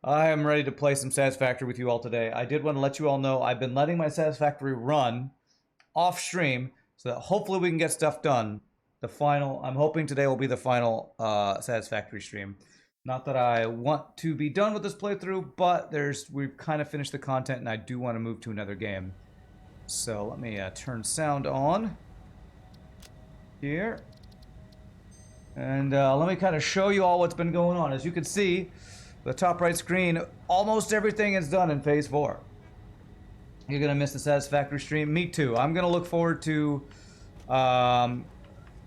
I am ready to play some Satisfactory with you all today. I did want to let you all know I've been letting my Satisfactory run off stream so that hopefully we can get stuff done. I'm hoping today will be the final Satisfactory stream. Not that I want to be done with this playthrough, but we've kind of finished the content and I do want to move to another game. So let me turn sound on here. And let me kind of show you all what's been going on. As you can see, the top right screen, almost everything is done in Phase 4. You're going to miss the Satisfactory stream. Me too. I'm going to look forward to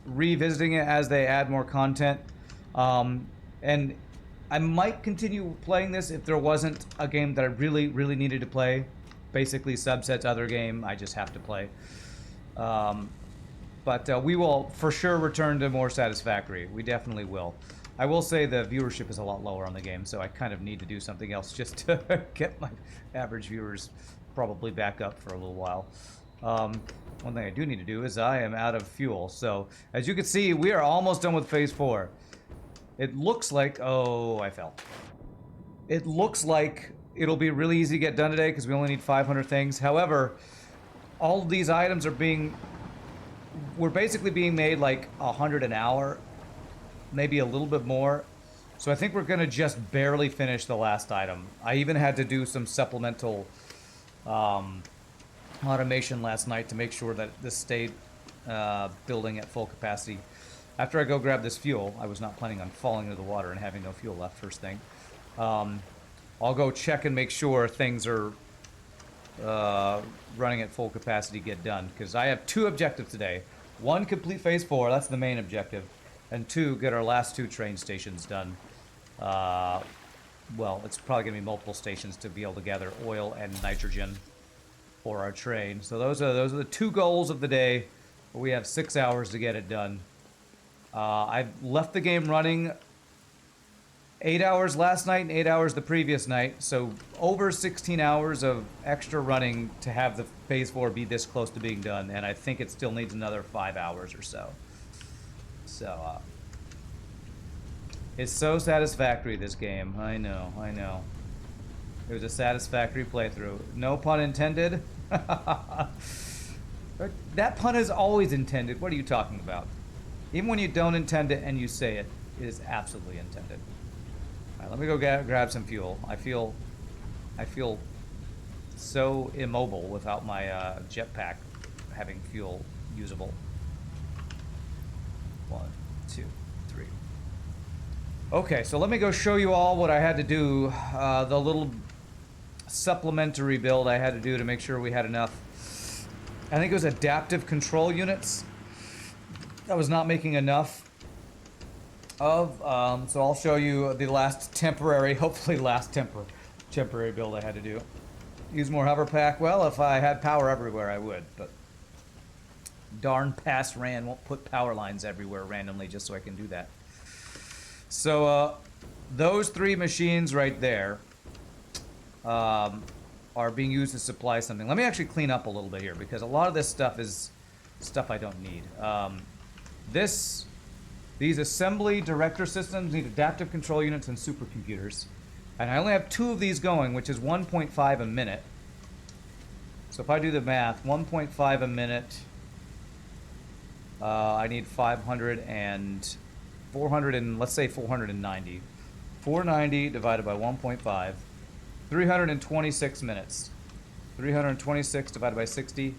revisiting it as they add more content. And I might continue playing this if there wasn't a game that I really, really needed to play. Basically, Subset's other game I just have to play. But we will for sure return to more Satisfactory. We definitely will. I will say the viewership is a lot lower on the game, so I kind of need to do something else just to get my average viewers probably back up for a little while. One thing I do need to do is I am out of fuel. So, as you can see, we are almost done with Phase 4. It looks like... Oh, I fell. It looks like it'll be really easy to get done today because we only need 500 things. However, all of these items are being... We're basically being made like 100 an hour, maybe a little bit more. So I think we're gonna just barely finish the last item. I even had to do some supplemental automation last night to make sure that this stayed building at full capacity. After I go grab this fuel, I was not planning on falling into the water and having no fuel left first thing. I'll go check and make sure things are running at full capacity get done, because I have two objectives today. One, complete Phase 4, that's the main objective, and two, get our last two train stations done. Well, it's probably going to be multiple stations to be able to gather oil and nitrogen for our train. So those are the two goals of the day. We have 6 hours to get it done. I've left the game running 8 hours last night and 8 hours the previous night, so over 16 hours of extra running to have the Phase 4 be this close to being done, and I think it still needs another 5 hours or so. So, it's so satisfactory, this game. I know. It was a satisfactory playthrough. No pun intended. That pun is always intended. What are you talking about? Even when you don't intend it and you say it, it is absolutely intended. All right, let me go grab some fuel. I feel so immobile without my jetpack having fuel usable. 1, 2, 3. Okay, so let me go show you all what I had to do. The little supplementary build I had to do to make sure we had enough. I think it was adaptive control units. I was not making enough of, so I'll show you the last temporary, hopefully last temporary build I had to do. Use more hover pack. Well, if I had power everywhere, I would, but darn past ran won't put power lines everywhere randomly just so I can do that. So, those three machines right there are being used to supply something. Let me actually clean up a little bit here, because a lot of this stuff is stuff I don't need. These assembly director systems need adaptive control units and supercomputers. And I only have 2 of these going, which is 1.5 a minute. So if I do the math, 1.5 a minute, I need 500 and 400 and, let's say 490. 490 divided by 1.5, 326 minutes. 326 divided by 60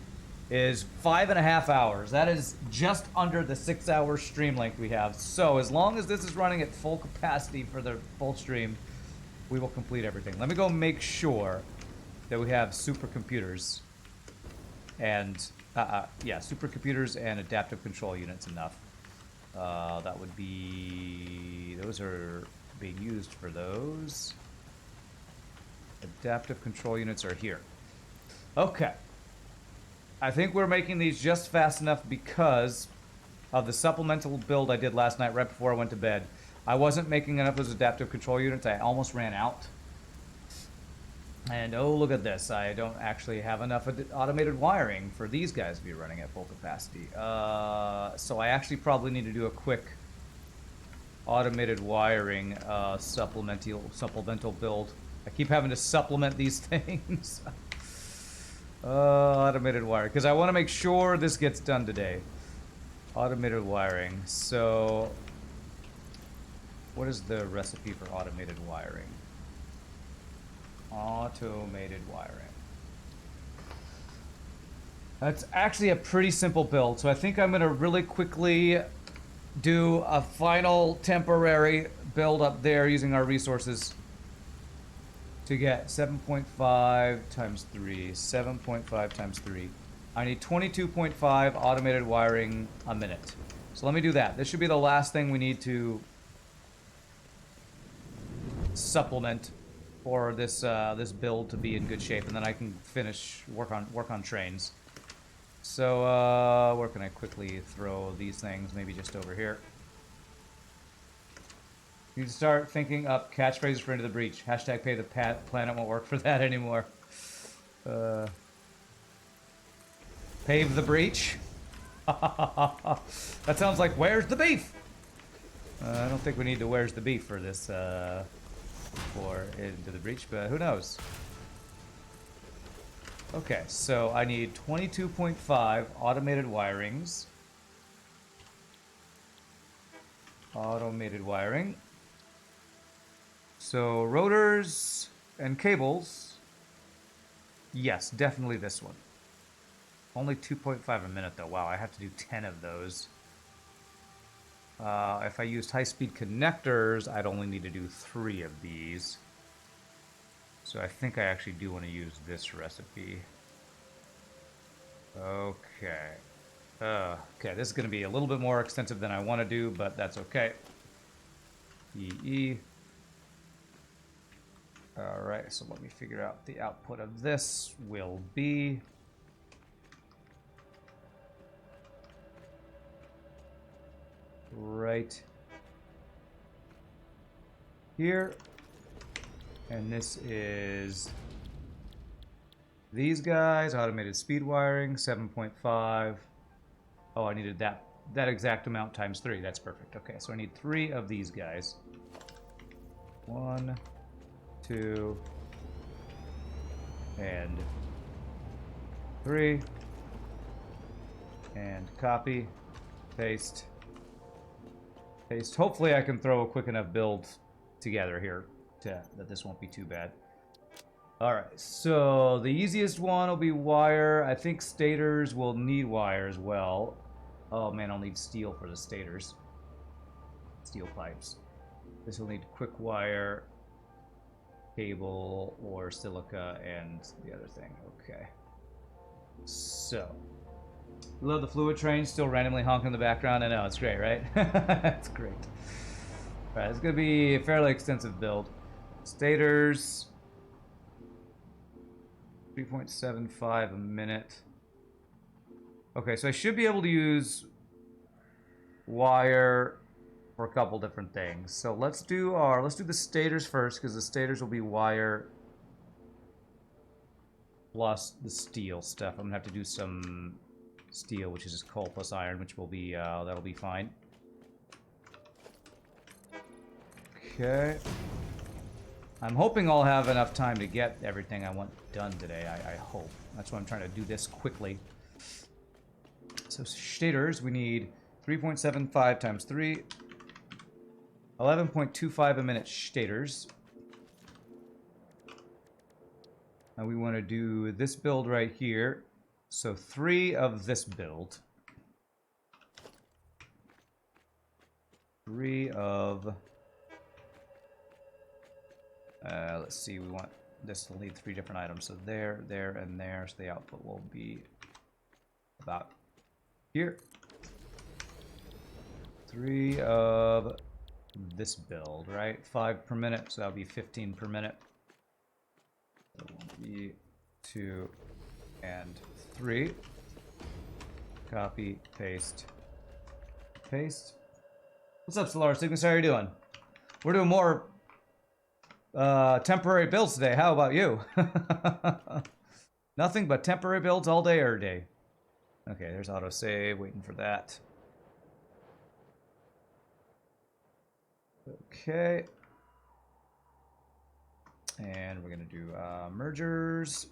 is 5.5 hours. That is just under the 6 hour stream length we have. So as long as this is running at full capacity for the full stream, we will complete everything. Let me go make sure that we have supercomputers and supercomputers and adaptive control units enough. That would be, those are being used for those. Adaptive control units are here. Okay. I think we're making these just fast enough because of the supplemental build I did last night right before I went to bed. I wasn't making enough of those adaptive control units. I almost ran out. And oh, look at this. I don't actually have enough automated wiring for these guys to be running at full capacity. So I actually probably need to do a quick automated wiring supplemental build I keep having to supplement these things. Automated wire, because I want to make sure this gets done today. Automated wiring. So, what is the recipe for automated wiring? Automated wiring. That's actually a pretty simple build, so I think I'm going to really quickly do a final temporary build up there using our resources to get 7.5 times 3. 7.5 times 3. I need 22.5 automated wiring a minute. So let me do that. This should be the last thing we need to supplement for this this build to be in good shape, and then I can finish work on trains. So where can I quickly throw these things? Maybe just over here. You need to start thinking up catchphrases for Into the Breach. Hashtag pay the planet won't work for that anymore. Pave the breach. That sounds like where's the beef? I don't think we need to where's the beef for this for Into the Breach, but who knows? Okay, so I need 22.5 automated wirings. Automated wiring. So rotors and cables. Yes, definitely this one. Only 2.5 a minute though. Wow, I have to do 10 of those. If I used high-speed connectors, I'd only need to do 3 of these. So I think I actually do want to use this recipe. Okay. Okay, this is going to be a little bit more extensive than I want to do, but that's okay. EE. Alright, so let me figure out the output of this will be... right here. And this is these guys, automated speed wiring, 7.5. Oh, I needed that exact amount times 3. That's perfect. Okay, so I need 3 of these guys. 1, 2, and 3. And copy, paste, paste. Hopefully I can throw a quick enough build together here that this won't be too bad. Alright, so the easiest one will be wire. I think stators will need wire as well. Oh man, I'll need steel for the stators. Steel pipes. This will need quick wire, cable, or silica, and the other thing. Okay. So. Love the fluid train still randomly honking in the background. I know, it's great, right? It's great. Alright, it's going to be a fairly extensive build. Stators. 3.75 a minute. Okay, so I should be able to use wire for a couple different things. So let's do the stators first, because the stators will be wire plus the steel stuff. I'm gonna have to do some steel, which is just coal plus iron, which will be that'll be fine. Okay. I'm hoping I'll have enough time to get everything I want done today. I hope. That's why I'm trying to do this quickly. So stators, we need 3.75 times 3. 11.25 a minute stators. And we want to do this build right here. So 3 of this build. 3 of... let's see, we want this to need 3 different items. So there, there, and there. So the output will be about here. 3 of this build, right? 5 per minute, so that'll be 15 per minute. So 1, 2, and 3. Copy, paste, paste. What's up, Solar Cygnus? How are you doing? We're doing more temporary builds today. How about you? Nothing but temporary builds all day, every day. Okay, there's autosave, waiting for that. Okay. And we're gonna do mergers.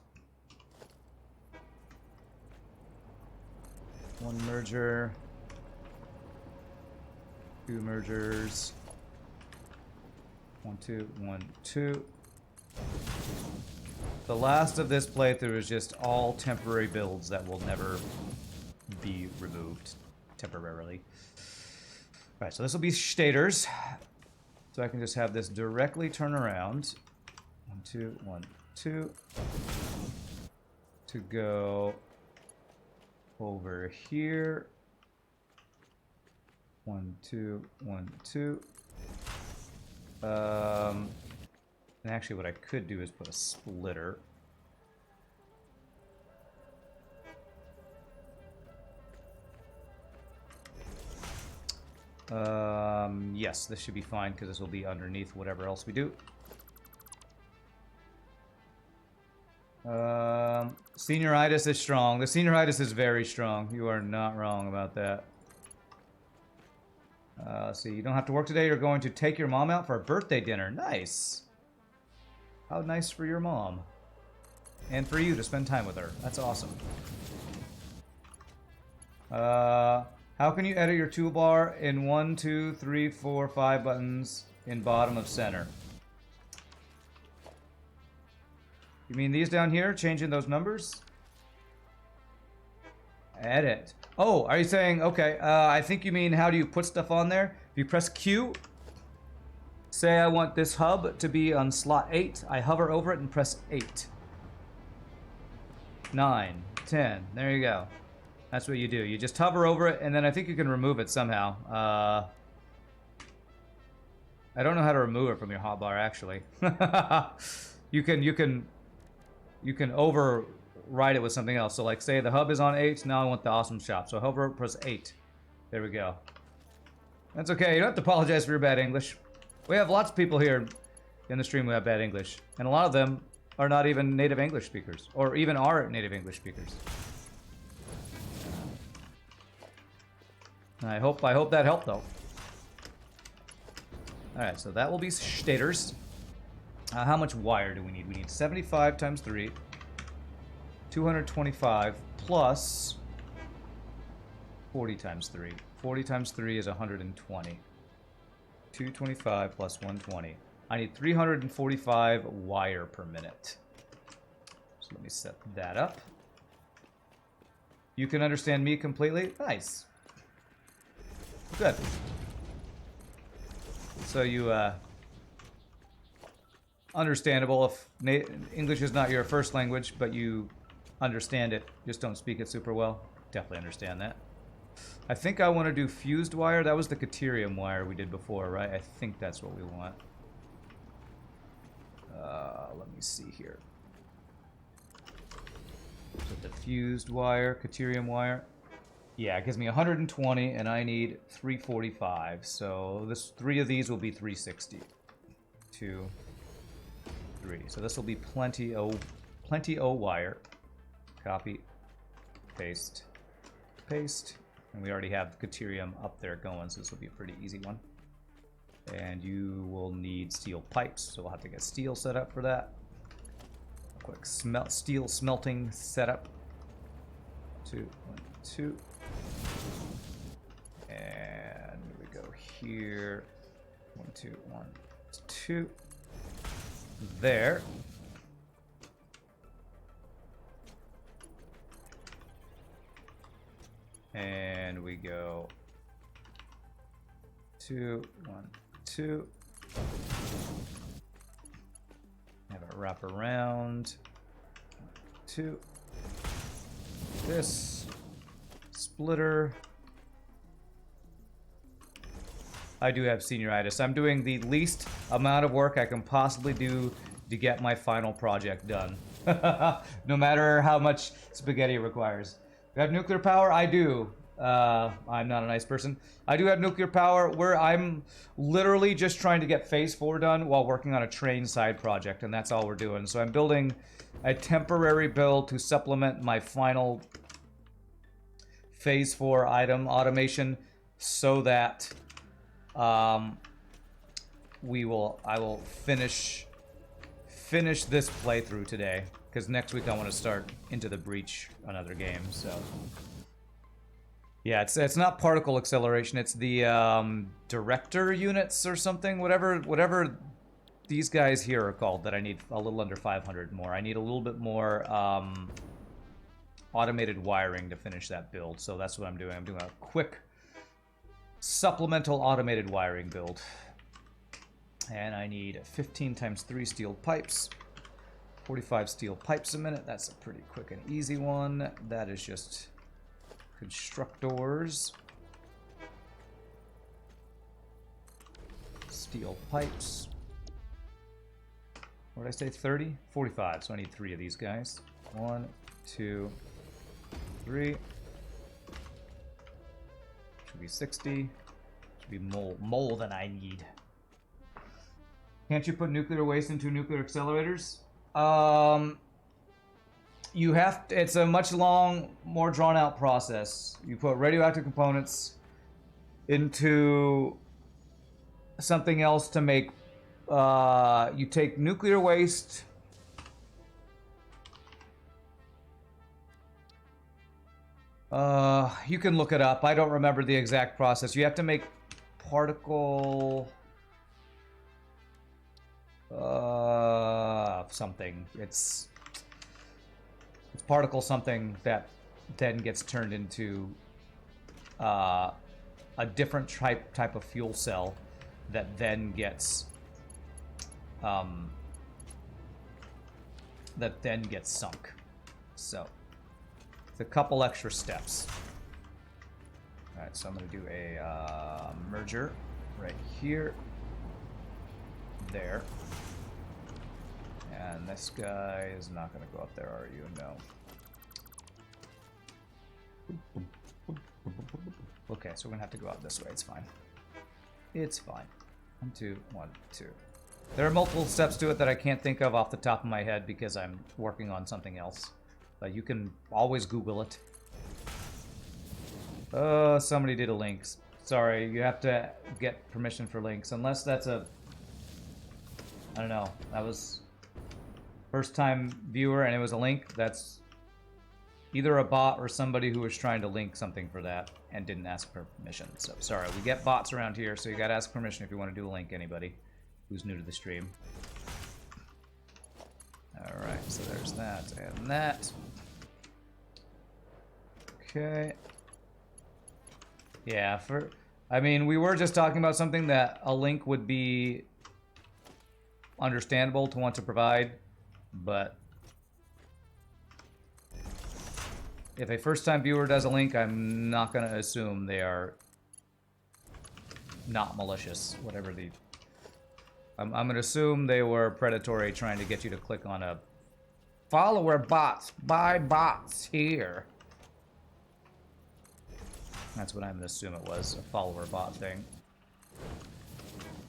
One merger. Two mergers. 1, 2, 1, 2. The last of this playthrough is just all temporary builds that will never be removed temporarily. Alright, so this will be stators. So I can just have this directly turn around. 1, 2, 1, 2. To go over here. 1, 2, 1, 2. And actually what I could do is put a splitter. Yes, this should be fine because this will be underneath whatever else we do. Senioritis is strong. The senioritis is very strong. You are not wrong about that. Let's see, you don't have to work today. You're going to take your mom out for a birthday dinner. Nice. How nice for your mom. And for you to spend time with her. That's awesome. How can you edit your toolbar in 1, 2, 3, 4, 5 buttons in bottom of center? You mean these down here? Changing those numbers? Edit. Oh, are you saying, okay, I think you mean how do you put stuff on there? If you press Q, say I want this hub to be on slot 8, I hover over it and press 8. 9, 10, there you go. That's what you do. You just hover over it, and then I think you can remove it somehow. I don't know how to remove it from your hotbar, actually. You can override it with something else. So like say the hub is on 8, now I want the awesome shop. So hover, press 8. There we go. That's okay, you don't have to apologize for your bad English. We have lots of people here in the stream who have bad English. And a lot of them are not even native English speakers. Or even are native English speakers. I hope that helped though. Alright, so that will be stators. How much wire do we need? We need 75 times 3. 225 plus 40 times 3. 40 times 3 is 120. 225 plus 120. I need 345 wire per minute. So let me set that up. You can understand me completely? Nice. Good. So you, understandable if English is not your first language, but you understand it, just don't speak it super well. Definitely understand that. I think I want to do fused wire. That was the Caterium wire we did before, right? I think that's what we want. Let me see here. So the fused wire, Caterium wire. Yeah, it gives me 120, and I need 345. So this 3 of these will be 360. 2, 3. So this will be plenty O wire. Copy, paste, paste. And we already have Caterium up there going, so this will be a pretty easy one. And you will need steel pipes, so we'll have to get steel set up for that. A quick steel smelting setup. 2, 1, 2. And we go here. 1, 2, 1, 2. There. And we go 2, 1, 2. Have it wrap around. 2. This splitter. I do have senioritis. I'm doing the least amount of work I can possibly do to get my final project done. No matter how much spaghetti it requires. Do I have nuclear power? I do. I'm not a nice person. I do have nuclear power where I'm literally just trying to get phase 4 done while working on a train side project, and that's all we're doing. So I'm building a temporary build to supplement my final phase 4 item automation so that I will finish finish this playthrough today, because next week I want to start Into the Breach, another game, so... Yeah, it's not particle acceleration, it's the director units or something, whatever these guys here are called, that I need a little under 500 more. I need a little bit more automated wiring to finish that build, so that's what I'm doing. I'm doing a quick supplemental automated wiring build. And I need 15 times 3 steel pipes, 45 steel pipes a minute. That's a pretty quick and easy one. That is just constructors. Steel pipes. What did I say, 30? 45, so I need 3 of these guys. 1, 2, 3. Should be 60. Should be more than I need. Can't you put nuclear waste into nuclear accelerators? You have to, it's a much more drawn out process. You put radioactive components into something else to make, you take nuclear waste. You can look it up. I don't remember the exact process. You have to make particle... something. It's particle something that then gets turned into a different type of fuel cell that then gets sunk. So it's a couple extra steps. All right, so I'm going to do a merger right here, there. And this guy is not going to go up there, are you? No. Okay, so we're going to have to go out this way. It's fine. It's fine. 1, 2, 1, 2. There are multiple steps to it that I can't think of off the top of my head because I'm working on something else. But you can always Google it. Oh, somebody did a link. Sorry, you have to get permission for links. Unless that's a... I don't know. That was... first time viewer and it was a link. That's either a bot or somebody who was trying to link something for that and didn't ask for permission. So sorry, we get bots around here, so you gotta ask permission if you want to do a link, anybody who's new to the stream. Alright, so there's that and that. Okay. Yeah, I mean, we were just talking about something that a link would be understandable to want to provide, but if a first-time viewer does a link, I'm not going to assume they are not malicious, whatever the... I'm going to assume they were predatory, trying to get you to click on a follower bots, buy bots here. That's what I'm going to assume it was, a follower bot thing.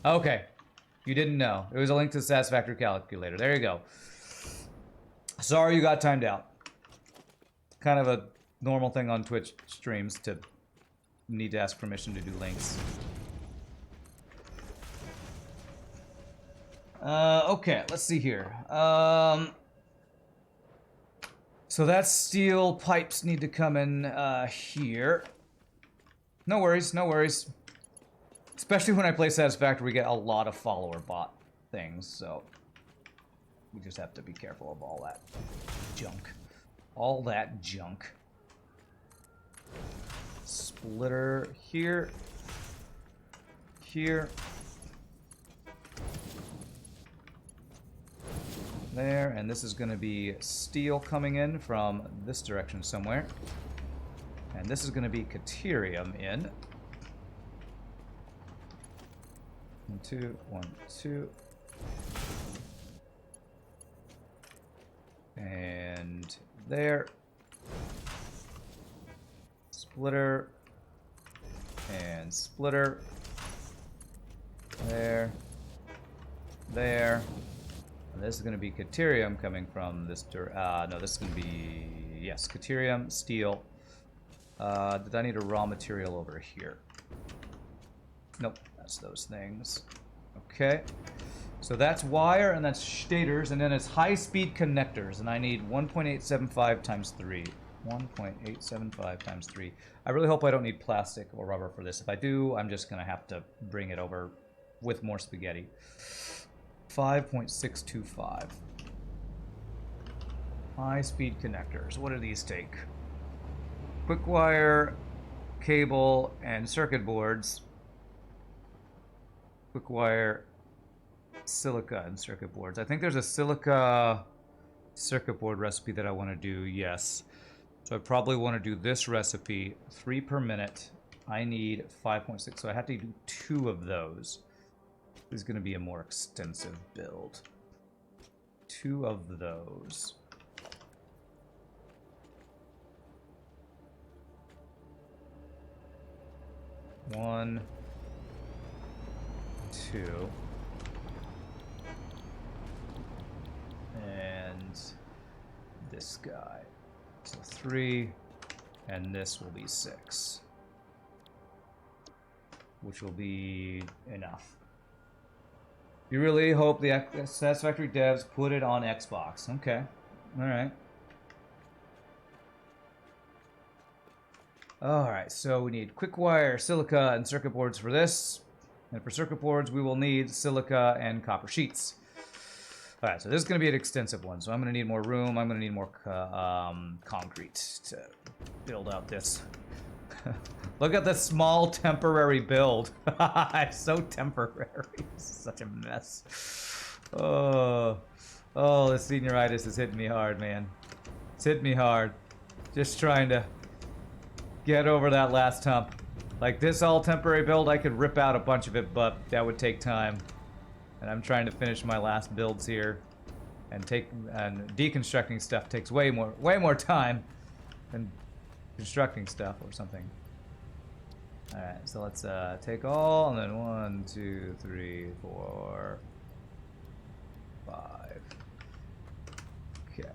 Okay. You didn't know. It was a link to the Satisfactory calculator. There you go. Sorry you got timed out. Kind of a normal thing on Twitch streams to need to ask permission to do links. Okay, let's see here. So that steel pipes need to come in here. No worries, no worries. Especially when I play Satisfactory, we get a lot of follower bot things, so we just have to be careful of all that junk. All that junk. Splitter here. Here. There, and this is going to be steel coming in from this direction somewhere. And this is going to be Caterium in. 1, 2, 1, 2. And there. Splitter. And splitter. There. There. And this is going to be Caterium coming from this... no, this is going to be... Yes, Caterium, steel. Did I need a raw material over here? Nope, that's those things. Okay. So that's wire and that's stators, and then it's high-speed connectors, and I need 1.875 times 3. 1.875 times 3. I really hope I don't need plastic or rubber for this. If I do, I'm just going to have to bring it over with more spaghetti. 5.625. High-speed connectors. What do these take? Quick wire, cable, and circuit boards. Quick wire, silica, and circuit boards. I think there's a silica circuit board recipe that I want to do, yes. So I probably want to do this recipe, 3 per minute. I need 5.6, so I have to do 2 of those. This is going to be a more extensive build. 2 of those. One, 2, and this guy. So 3, and this will be 6, which will be enough. You really hope the Satisfactory devs put it on Xbox. Okay, all right. Alright, so we need quick wire, silica, and circuit boards for this. And for circuit boards, we will need silica and copper sheets. Alright, so this is going to be an extensive one. So I'm going to need more room. I'm going to need more concrete to build out this. Look at this small temporary build. It's so temporary. It's such a mess. Oh, the senioritis is hitting me hard, man. It's hitting me hard. Just trying to get over that last hump. Like this all temporary build, I could rip out a bunch of it, but that would take time. And I'm trying to finish my last builds here, and deconstructing stuff takes way more time than constructing stuff or something. All right, so let's take all, and then 1, 2, 3, 4, 5. Okay.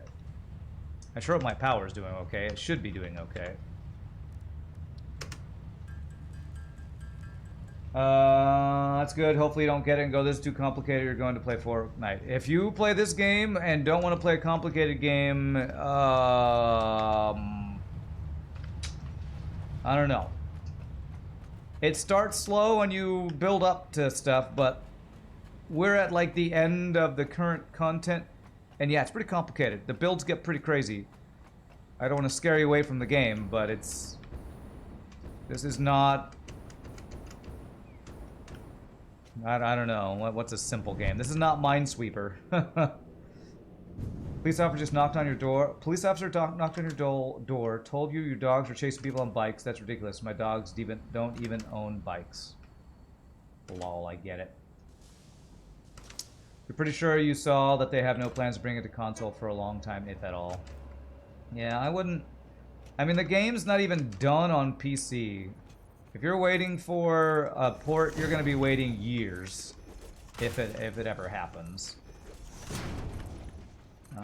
I sure hope my power is doing okay. It should be doing okay. That's good. Hopefully you don't get it and go, this is too complicated, you're going to play Fortnite. If you play this game and don't want to play a complicated game, I don't know. It starts slow and you build up to stuff, but we're at like the end of the current content, and yeah, it's pretty complicated. The builds get pretty crazy. I don't want to scare you away from the game, but this is not... I don't know. What's a simple game? This is not Minesweeper. Police officer just knocked on your door. Police officer knocked on your door, told you your dogs were chasing people on bikes. That's ridiculous. My dogs don't even own bikes. Lol, I get it. You're pretty sure you saw that they have no plans to bring it to console for a long time, if at all. Yeah, I wouldn't... I mean, the game's not even done on PC. If you're waiting for a port, you're going to be waiting years, if it ever happens.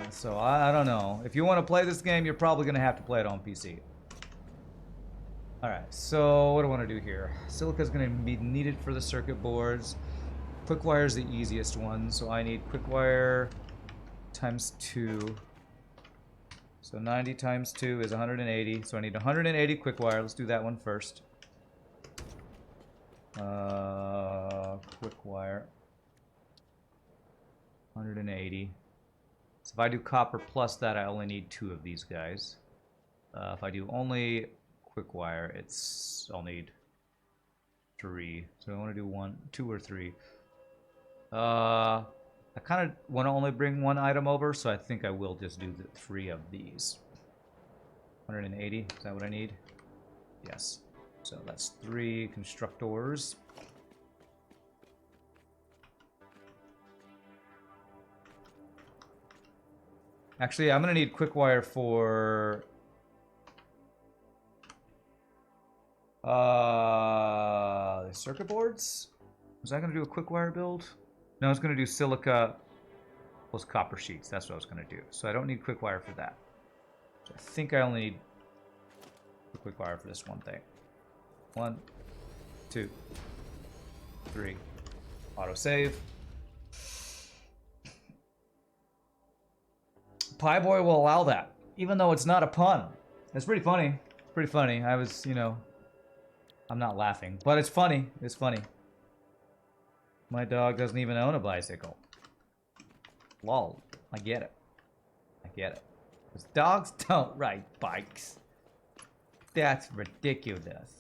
So I don't know. If you want to play this game, you're probably going to have to play it on PC. Alright, so what do I want to do here? Silica is going to be needed for the circuit boards. Quick wire is the easiest one, so I need quick wire times 2. So 90 times 2 is 180, so I need 180 quick wire. Let's do that one first. Quick wire 180. So if I do copper plus that, I only need 2 of these guys. If I do only quick wire, I'll need 3. So I want to do 1, 2, or 3. I kind of want to only bring 1 item over, so I think I will just do the 3 of these. 180, is that what I need? Yes. So that's 3 constructors. Actually, I'm going to need quick wire for... the circuit boards? Was I going to do a quick wire build? No, I was going to do silica plus copper sheets. That's what I was going to do. So I don't need quick wire for that. So I think I only need quick wire for this one thing. 1, 2, 3. Auto save. Pie Boy will allow that, even though it's not a pun. It's pretty funny. Pretty funny. I was, you know, I'm not laughing, but it's funny. It's funny. My dog doesn't even own a bicycle. Lol. I get it. I get it. Because dogs don't ride bikes. That's ridiculous.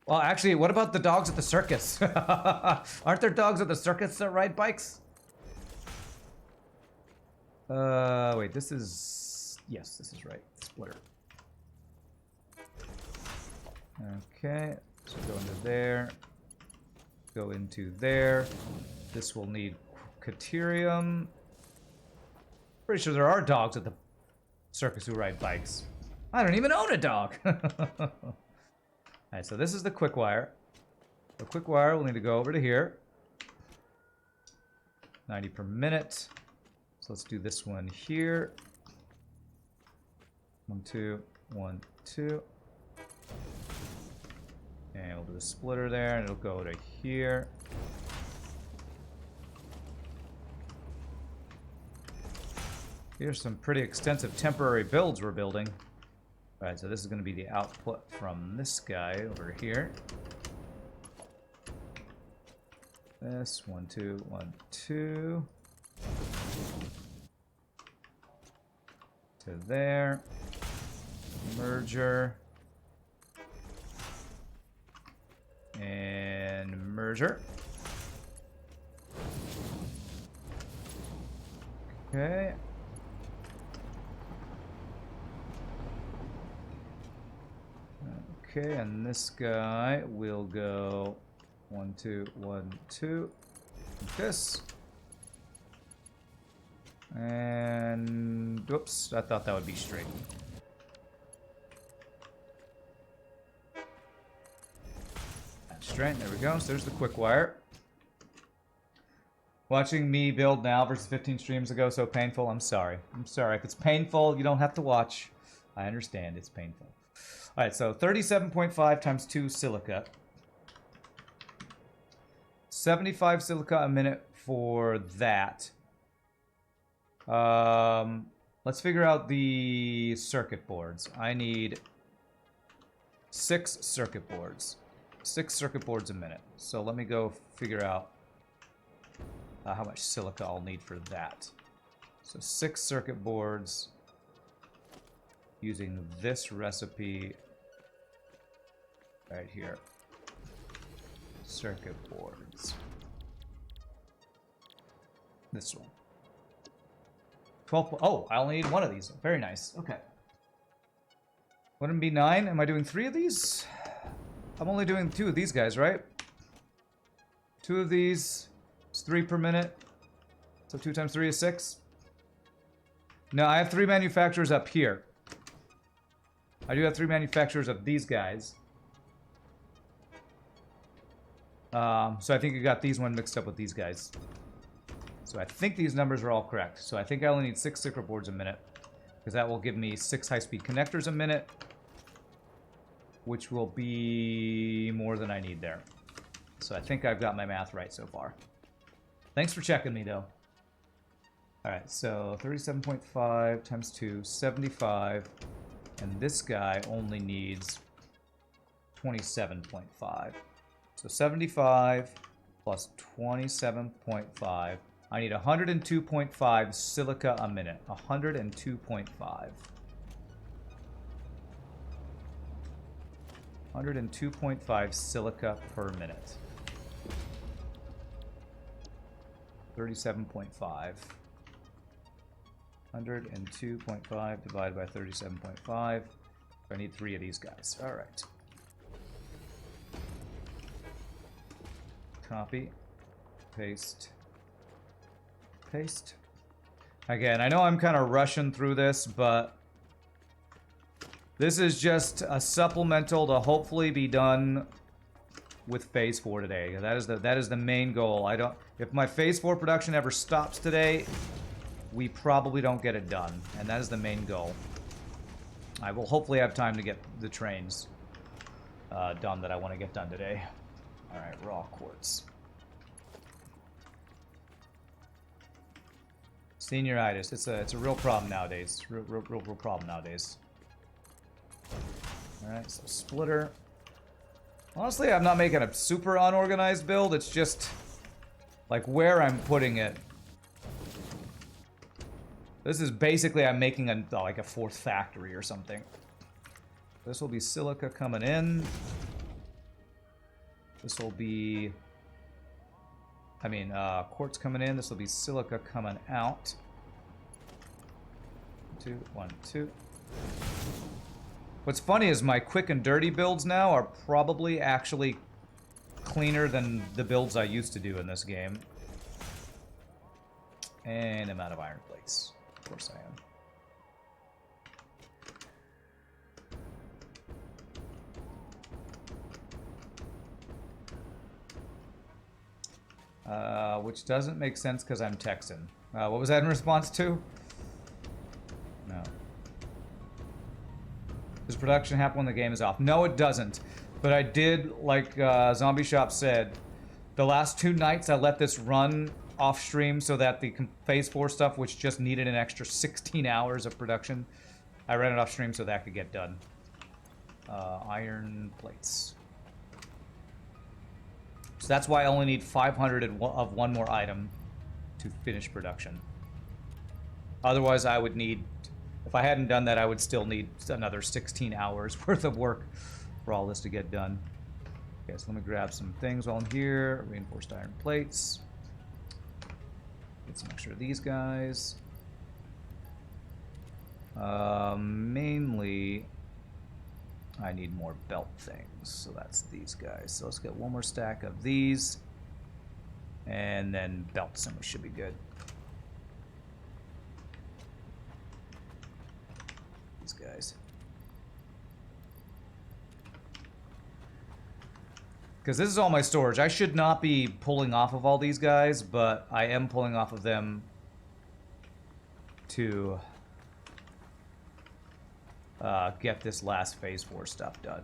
Well, actually, what about the dogs at the circus? Aren't there dogs at the circus that ride bikes? Wait, this is... Yes, this is right. Splitter. Okay, so go into there. Go into there. This will need Caterium. Pretty sure there are dogs at the circus who ride bikes. I don't even own a dog. Alright, so this is the quick wire. The quick wire will need to go over to here. 90 per minute. So let's do this one here. 1, 2, 1, 2. And we'll do a splitter there, and it'll go to here. Here's some pretty extensive temporary builds we're building. Alright, so this is going to be the output from this guy over here. This, 1, 2, 1, 2. To there. Merger. And merger. Okay. Okay, and this guy will go 1, 2, 1, 2. Like this. And whoops, I thought that would be straight. That's straight, there we go. So there's the quick wire. Watching me build now versus 15 streams ago, so painful. I'm sorry. I'm sorry. If it's painful, you don't have to watch. I understand it's painful. Alright, so 37.5 times 2 silica. 75 silica a minute for that. Let's figure out the circuit boards. I need 6 circuit boards. 6 circuit boards a minute. So let me go figure out how much silica I'll need for that. So 6 circuit boards using this recipe right here. Circuit boards. This one. 12. Oh, I only need 1 of these. Very nice. Okay. Wouldn't it be 9? Am I doing 3 of these? I'm only doing 2 of these guys, right? 2 of these. It's 3 per minute. So 2 times 3 is 6. No, I have 3 manufacturers up here. I do have 3 manufacturers of these guys. So I think you got these one mixed up with these guys. So I think these numbers are all correct. So I think I only need 6 circuit boards a minute, because that will give me 6 high-speed connectors a minute, which will be more than I need there. So I think I've got my math right so far. Thanks for checking me, though. Alright, so 37.5 times 2, 75. And this guy only needs 27.5. So 75 plus 27.5. I need 102.5 silica a minute. 102.5. 102.5 silica per minute. 37.5. 102.5 divided by 37.5. I need 3 of these guys. All right. Copy. Paste. Paste. Again, I know I'm kind of rushing through this, but this is just a supplemental to hopefully be done with Phase 4 today. That is the main goal. If my Phase 4 production ever stops today, we probably don't get it done, and that is the main goal. I will hopefully have time to get the trains done that I want to get done today. Alright, raw quartz. Senioritis. It's a real problem nowadays. Real problem nowadays. Alright, so splitter. Honestly, I'm not making a super unorganized build. It's just like where I'm putting it. This is basically I'm making a like a fourth factory or something. This will be silica coming in. This will be, I mean, quartz coming in. This will be silica coming out. 2, 1, 2. What's funny is my quick and dirty builds now are probably actually cleaner than the builds I used to do in this game. And I'm out of iron plates. Of course I am. Which doesn't make sense because I'm Texan. What was that in response to? No. Does production happen when the game is off? No, it doesn't. But I did, like Zombie Shop said, the last 2 nights I let this run off stream so that the Phase 4 stuff, which just needed an extra 16 hours of production, I ran it off stream so that could get done. Iron plates. So that's why I only need 500 of one more item to finish production. Otherwise, I would need, if I hadn't done that, I would still need another 16 hours worth of work for all this to get done. Okay, so let me grab some things while I'm here. Reinforced iron plates. Get some extra of these guys. Mainly, I need more belt things, so that's these guys. So let's get one more stack of these, and then belts, and we should be good. These guys. Because this is all my storage. I should not be pulling off of all these guys, but I am pulling off of them to get this last Phase 4 stuff done.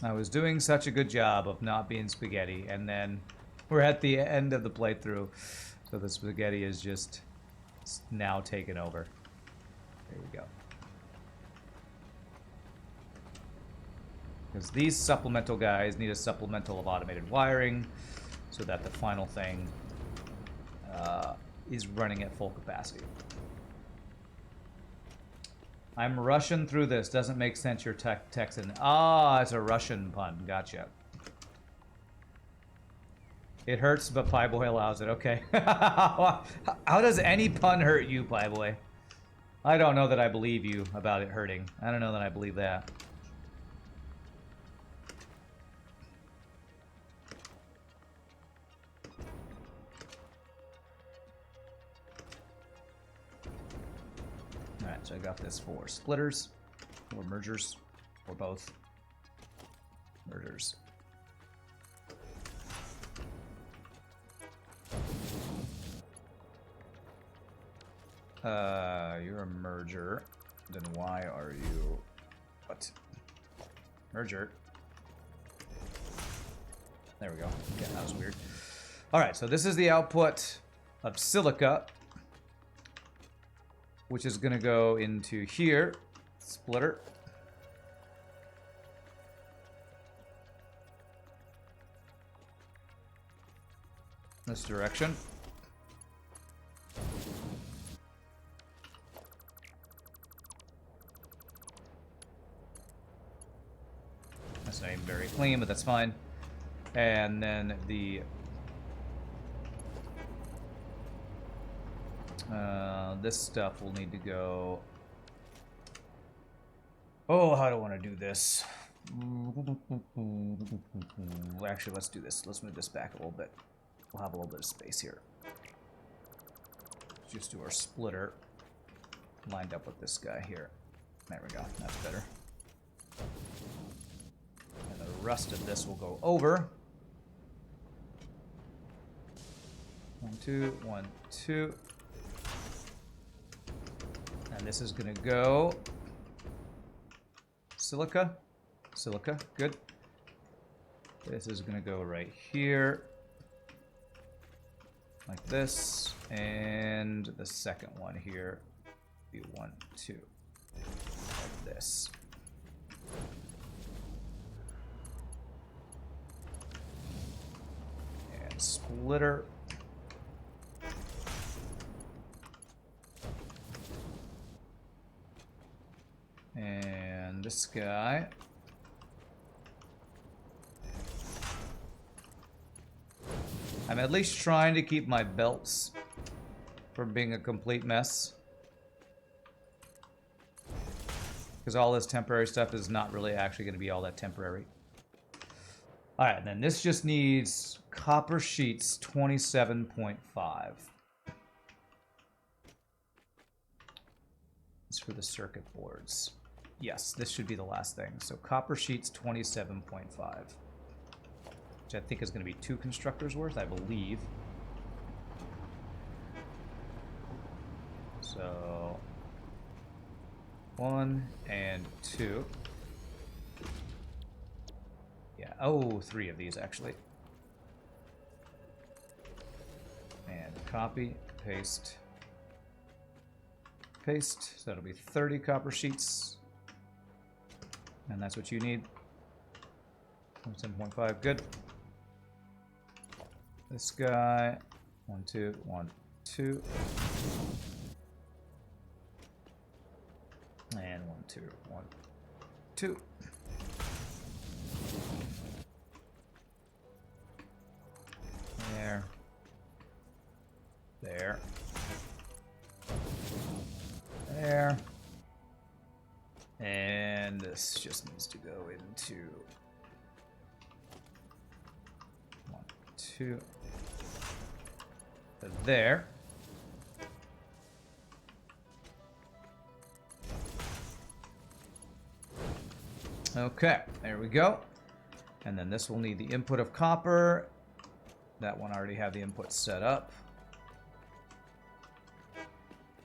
I was doing such a good job of not being spaghetti, and then we're at the end of the playthrough, so the spaghetti is just now taken over. There we go. Because these supplemental guys need a supplemental of automated wiring so that the final thing is running at full capacity. I'm Russian through this. Doesn't make sense. You're Texan. Ah, it's a Russian pun. Gotcha. It hurts, but Pieboy allows it. Okay. How does any pun hurt you, Pieboy? I don't know that I believe you about it hurting. I don't know that I believe that. Alright, so I got this for splitters, or mergers, or both. Mergers. You're a merger. Then why are you... What? Merger. There we go. Yeah, that was weird. Alright, so this is the output of silica, which is going to go into here. Splitter. This direction. That's not even very clean, but that's fine. And then the... this stuff will need to go... Oh, how do I want to do this? Actually, let's do this. Let's move this back a little bit. We'll have a little bit of space here. Just do our splitter lined up with this guy here. There we go. That's better. And the rest of this will go over. 1, 2, 1, 2. And this is gonna go silica. Silica, good. This is gonna go right here. Like this. And the second one here be 1, 2. Like this. And splitter. And this guy. I'm at least trying to keep my belts from being a complete mess. Because all this temporary stuff is not really actually going to be all that temporary. Alright, then this just needs copper sheets 27.5. It's for the circuit boards. Yes, this should be the last thing. So copper sheets 27.5. Which I think is going to be 2 constructors worth, I believe. So 1 and 2. Yeah, oh, 3 of these actually. And copy, paste, paste. So that'll be 30 copper sheets. And that's what you need. 7.5, good. This guy, 1, 2, 1, 2. And 1, 2, 1, 2. There. There. There. And this just needs to go into 1, 2. There. Okay, there we go. And then this will need the input of copper. That one I already have the input set up.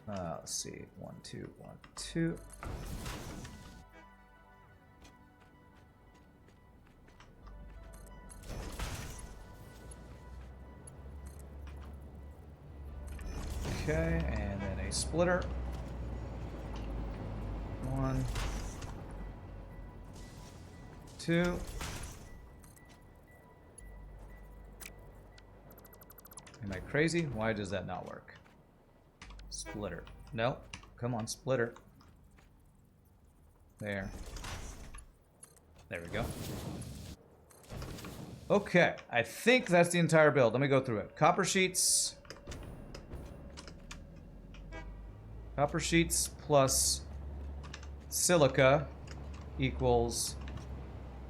Let's see. 1, 2, 1, 2. Okay, and then a splitter. 1, 2. Am I crazy? Why does that not work? Splitter. No. Come on, splitter. There. There we go. Okay, I think that's the entire build. Let me go through it. Copper sheets. Copper sheets plus silica equals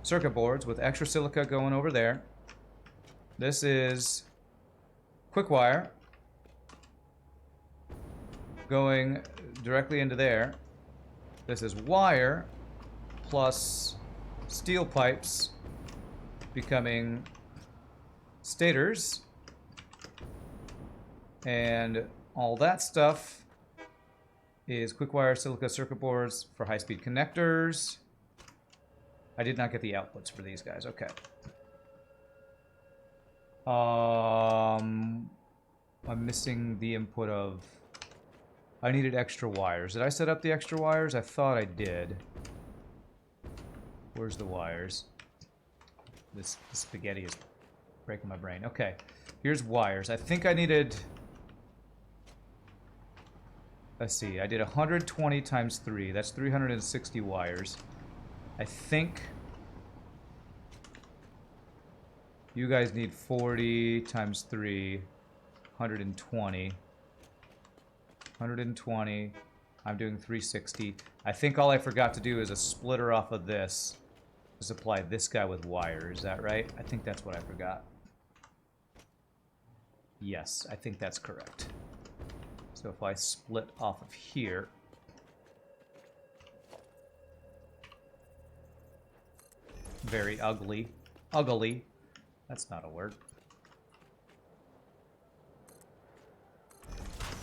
circuit boards with extra silica going over there. This is quick wire going directly into there. This is wire plus steel pipes becoming stators. And all that stuff is quick wire silica circuit boards for high-speed connectors. I did not get the outputs for these guys. Okay. I'm missing the input of... I needed extra wires. Did I set up the extra wires? I thought I did. Where's the wires? This spaghetti is breaking my brain. Okay. Here's wires. I think I needed... Let's see. I did 120 times 3. That's 360 wires. I think... You guys need 40 times 3, 120. 120. I'm doing 360. I think all I forgot to do is a splitter off of this to supply this guy with wire. Is that right? I think that's what I forgot. Yes, I think that's correct. So if I split off of here... Very ugly. Ugly. That's not a word.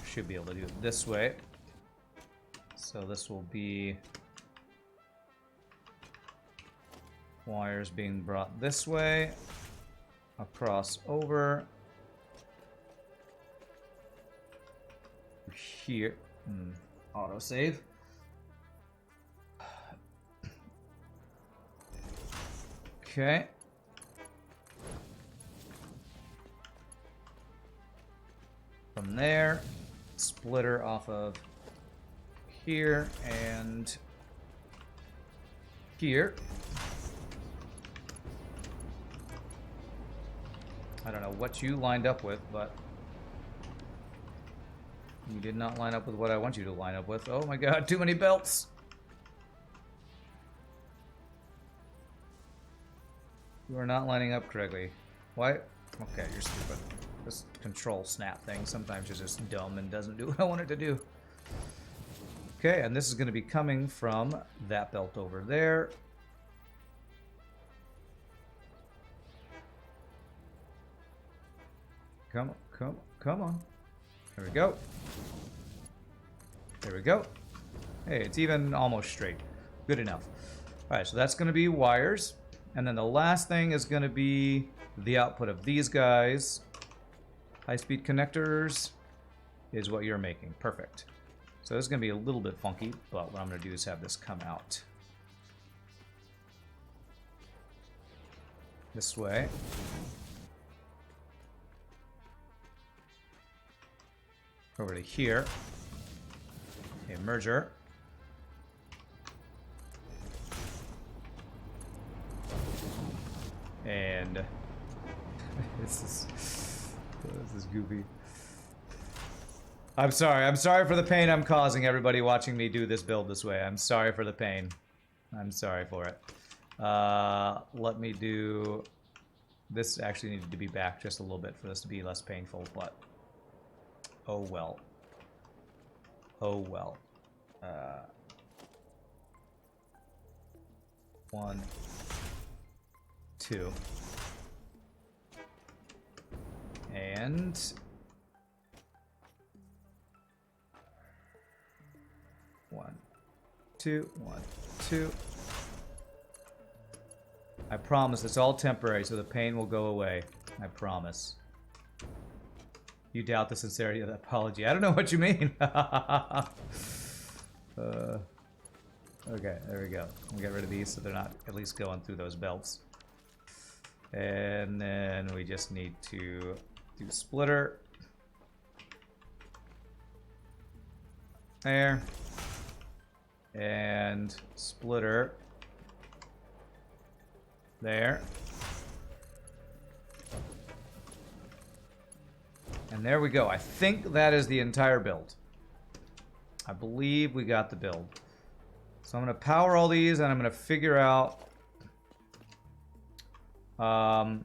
Should be able to do it this way. So this will be wires being brought this way, across over, here. Autosave. Okay. From there, splitter off of here and here. I don't know what you lined up with, but you did not line up with what I want you to line up with. Oh my god, too many belts! You are not lining up correctly. Why? Okay, you're stupid. This control snap thing sometimes is just dumb and doesn't do what I want it to do. Okay, and this is going to be coming from that belt over there. Come on, come on, come on. There we go. There we go. Hey, it's even almost straight. Good enough. Alright, so that's going to be wires. And then the last thing is going to be the output of these guys. High-speed connectors is what you're making. Perfect. So this is going to be a little bit funky, but what I'm going to do is have this come out this way. Over to here. A merger. And this is goofy. I'm sorry for the pain I'm causing everybody watching me do this build this way. I'm sorry for the pain. I'm sorry for it. Let me do... This actually needed to be back just a little bit for this to be less painful, but... Oh well. Oh well. 1, 2. And... 1, 2, 1, 2. I promise it's all temporary, so the pain will go away. I promise. You doubt the sincerity of that apology. I don't know what you mean. Okay, there we go. We'll get rid of these so they're not at least going through those belts. And then we just need to do splitter. There. And splitter. There. And there we go. I think that is the entire build. I believe we got the build. So I'm going to power all these and I'm going to figure out the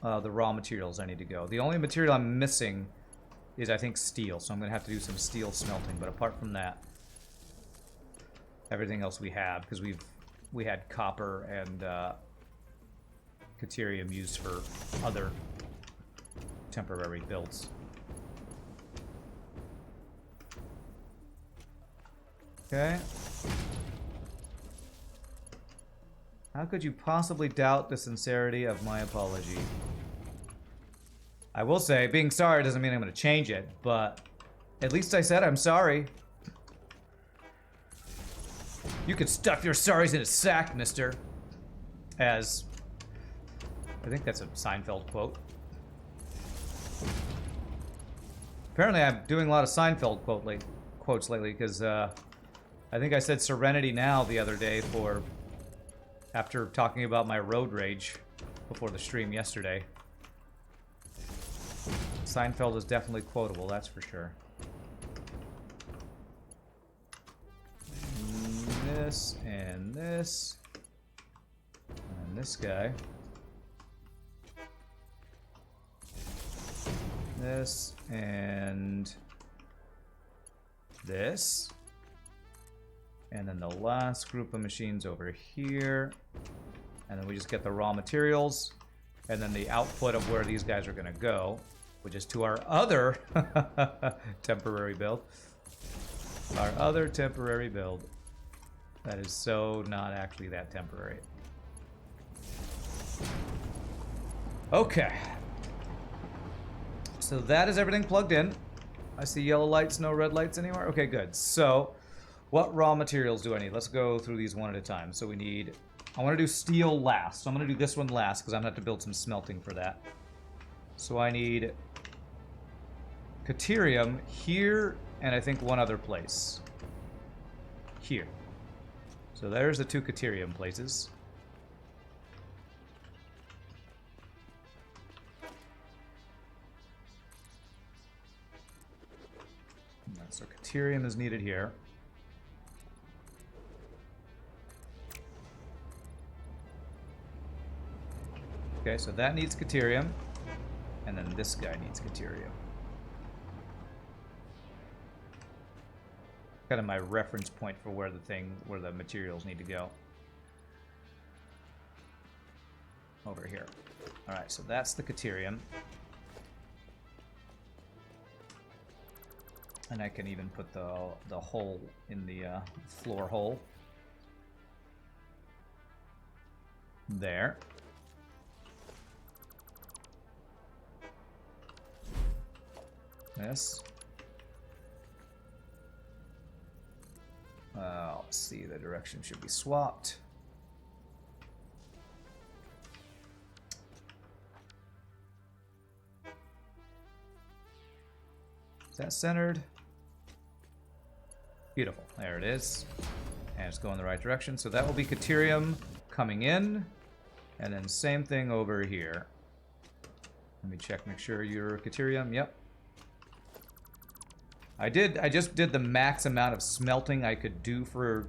raw materials I need to go. The only material I'm missing is, I think, steel. So I'm going to have to do some steel smelting. But apart from that, everything else we have, because we had copper and Caterium used for other temporary builds. Okay. How could you possibly doubt the sincerity of my apology? I will say, being sorry doesn't mean I'm going to change it, but at least I said I'm sorry. You can stuff your sorries in a sack, mister. As... I think that's a Seinfeld quote. Apparently I'm doing a lot of Seinfeld quotes lately, because I think I said Serenity Now the other day after talking about my road rage before the stream yesterday. Seinfeld is definitely quotable, that's for sure. This, and this. And this guy. This, and this. And then the last group of machines over here. And then we just get the raw materials. And then the output of where these guys are going to go, which is to our other temporary build. Our other temporary build. That is so not actually that temporary. Okay. So that is everything plugged in. I see yellow lights, no red lights anywhere. Okay, good. So what raw materials do I need? Let's go through these one at a time. So we need... I want to do steel last. So I'm going to do this one last because I'm going to have to build some smelting for that. So I need Caterium here and I think one other place. Here. So there's the 2 Caterium places. So Caterium is needed here. Okay, so that needs Caterium. And then this guy needs Caterium. Kind of my reference point for where the materials need to go. Over here. Alright, so that's the Caterium. And I can even put the hole in the floor hole. There. This. Let's see, the direction should be swapped. Is that centered? Beautiful. There it is. And it's going the right direction. So that will be Caterium coming in. And then same thing over here. Let me check, make sure you're Caterium. Yep. I just did the max amount of smelting I could do for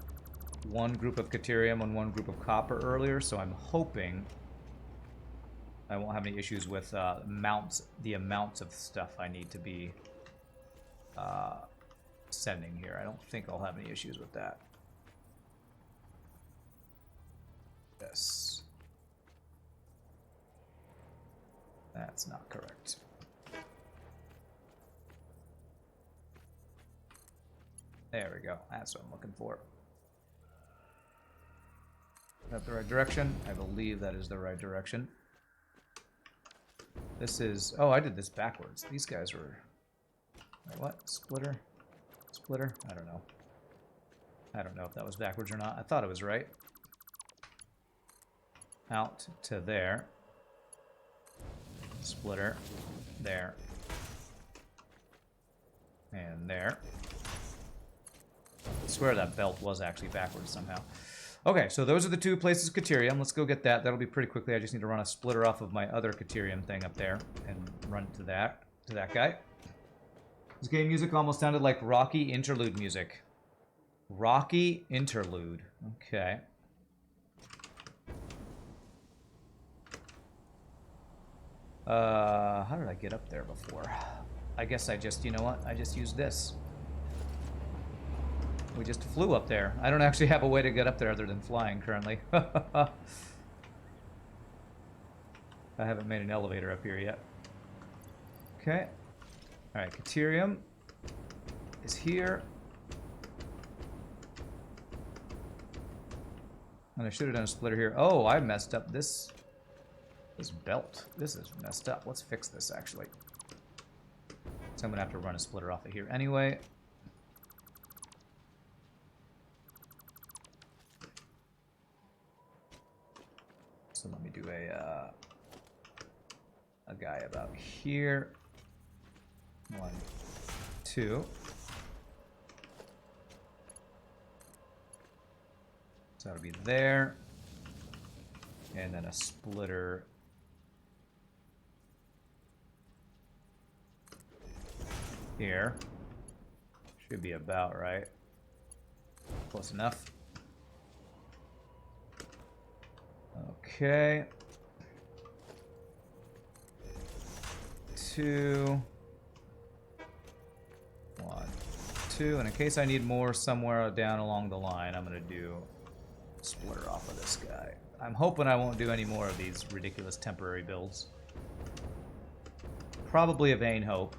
one group of Caterium and one group of copper earlier, so I'm hoping I won't have any issues with the amounts of stuff I need to be sending here. I don't think I'll have any issues with that. Yes. That's not correct. There we go. That's what I'm looking for. Is that the right direction? I believe that is the right direction. This is... Oh, I did this backwards. These guys were... Wait, what? Splitter? Splitter? I don't know. I don't know if that was backwards or not. I thought it was right. Out to there. Splitter. There. And there. I swear that belt was actually backwards somehow. Okay, so those are the 2 places of Caterium. Let's go get that. That'll be pretty quickly. I just need to run a splitter off of my other Caterium thing up there and run it to that guy. This game music almost sounded like Rocky interlude music. Rocky interlude. Okay. How did I get up there before? I guess I just, you know what? I just used this. We just flew up there. I don't actually have a way to get up there other than flying currently. I haven't made an elevator up here yet. Okay. Alright, Caterium is here. And I should have done a splitter here. Oh, I messed up this belt. This is messed up. Let's fix this, actually. So I'm going to have to run a splitter off of here anyway. So let me do a guy about here. 1, 2. So that'll be there. And then a splitter here. Should be about right. Close enough. Okay. 2. 1, 2. And in case I need more somewhere down along the line, I'm going to do a splitter off of this guy. I'm hoping I won't do any more of these ridiculous temporary builds. Probably a vain hope.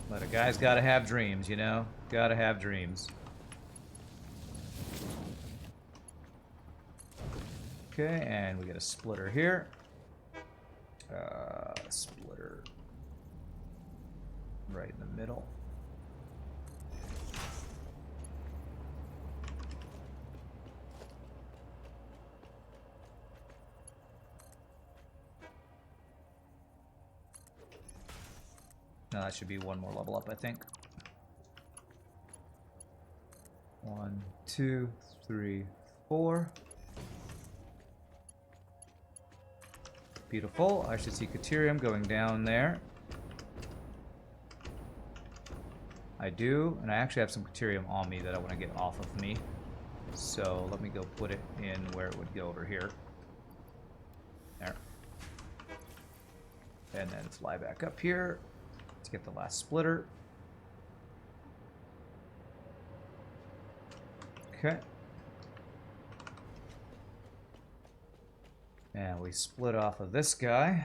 But a guy's got to have dreams, you know? Got to have dreams. Okay, and we get a splitter here. Splitter right in the middle. No, that should be one more level up, I think. 1, 2, 3, 4. Beautiful. I should see Caterium going down there. I do, and I actually have some Caterium on me that I want to get off of me. So let me go put it in where it would go over here. There. And then fly back up here to get the last splitter. Okay. And we split off of this guy.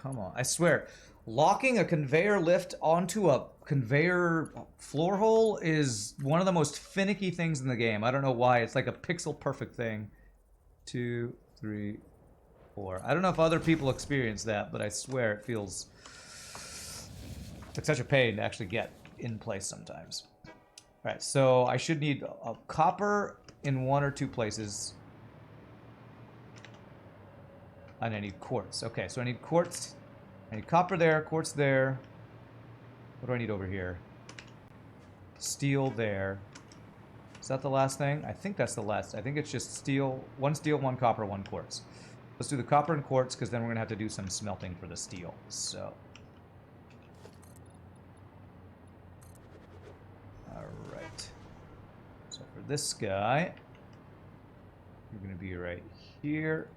Come on. I swear, locking a conveyor lift onto a conveyor floor hole is one of the most finicky things in the game. I don't know why. It's like a pixel perfect thing. 2, 3, 4. I don't know if other people experience that, but I swear it feels... It's such a pain to actually get in place sometimes. Alright, so I should need a copper in 1 or 2 places. And I need quartz. Okay, so I need quartz. I need copper there, quartz there. What do I need over here? Steel there. Is that the last thing? I think that's the last. I think it's just steel, 1 copper, 1 quartz. Let's do the copper and quartz, because then we're going to have to do some smelting for the steel. So. Alright. So for this guy, you're going to be right here.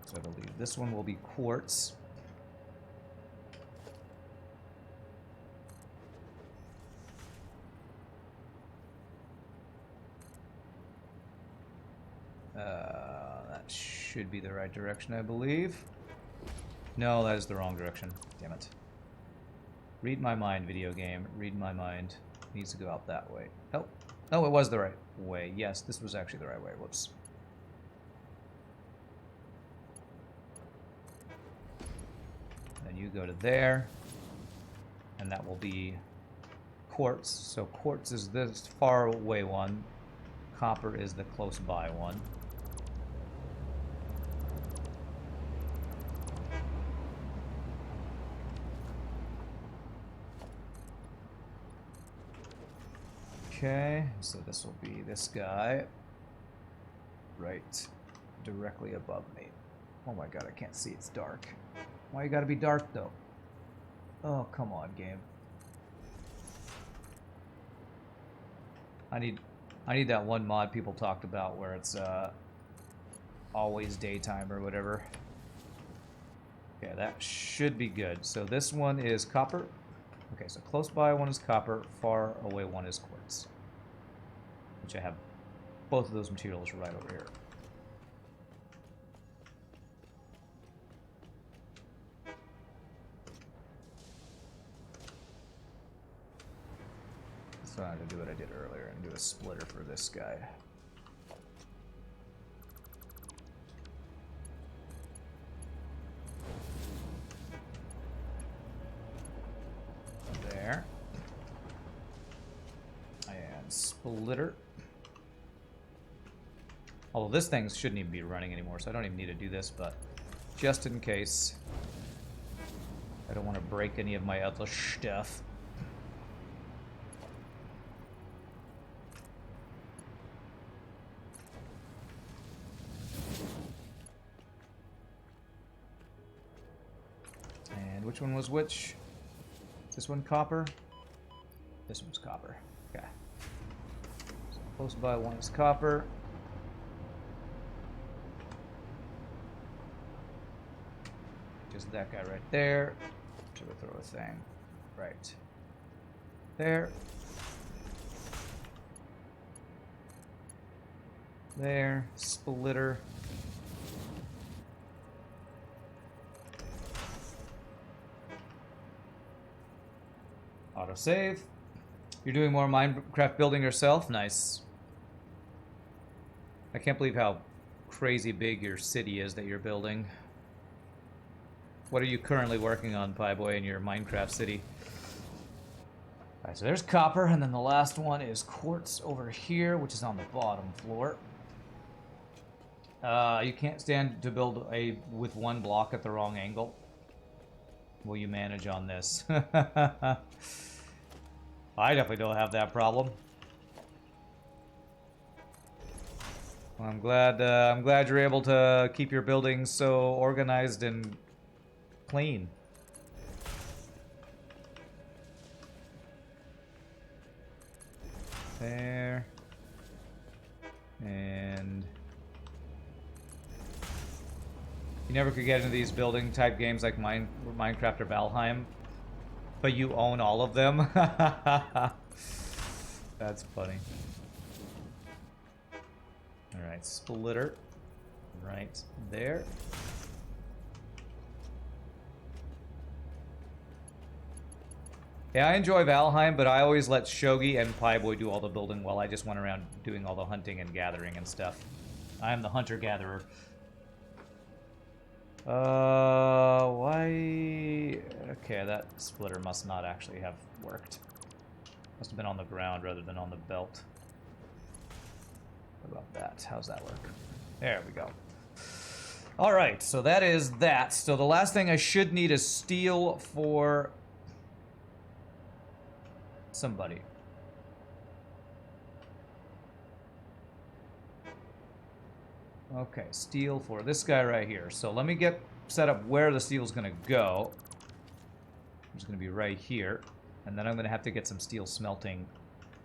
So I believe this one will be quartz. That should be the right direction, I believe. No, that is the wrong direction. Damn it. Read my mind, video game. Read my mind. It needs to go out that way. Oh, no, it was the right way. Yes, this was actually the right way. Whoops. Then you go to there, and that will be quartz. So quartz is this far away one. Copper is the close by one. Okay, so this will be this guy right directly above me. Oh my god, I can't see, it's dark. Why you gotta be dark though? Oh, come on, game. I need that one mod people talked about where it's always daytime or whatever. Okay, that should be good. So this one is copper. Okay, so close by one is copper, far away one is quartz. Which I have both of those materials right over here. So I'm going to do what I did earlier and do a splitter for this guy. There. And splitter. Although this thing shouldn't even be running anymore, so I don't even need to do this, but just in case. I don't want to break any of my other stuff. And which one was which? Is this one copper? This one's copper. Okay. So close by one is copper. Just that guy right there. To throw a thing right there. there. Splitter. Autosave. You're doing more Minecraft building yourself? Nice. I can't believe how crazy big your city is that you're building. What are you currently working on, Pieboy, in your Minecraft city? Alright, so there's copper, and then the last one is quartz over here, which is on the bottom floor. You can't stand to build with one block at the wrong angle. Will you manage on this? I definitely don't have that problem. Well, I'm glad you're able to keep your buildings so organized and clean. There. And you never could get into these building type games like Minecraft or Valheim, but you own all of them. That's funny. Alright, splitter. Right there. Yeah, I enjoy Valheim, but I always let Shogi and Pieboy do all the building while I just went around doing all the hunting and gathering and stuff. I am the hunter-gatherer. Why? Okay, that splitter must not actually have worked. Must have been on the ground rather than on the belt. What about that? How's that work? There we go. Alright, so that is that. So the last thing I should need is steel for somebody. Okay, steel for this guy right here. So let me get set up where the steel's gonna go. It's gonna be right here. And then I'm gonna have to get some steel smelting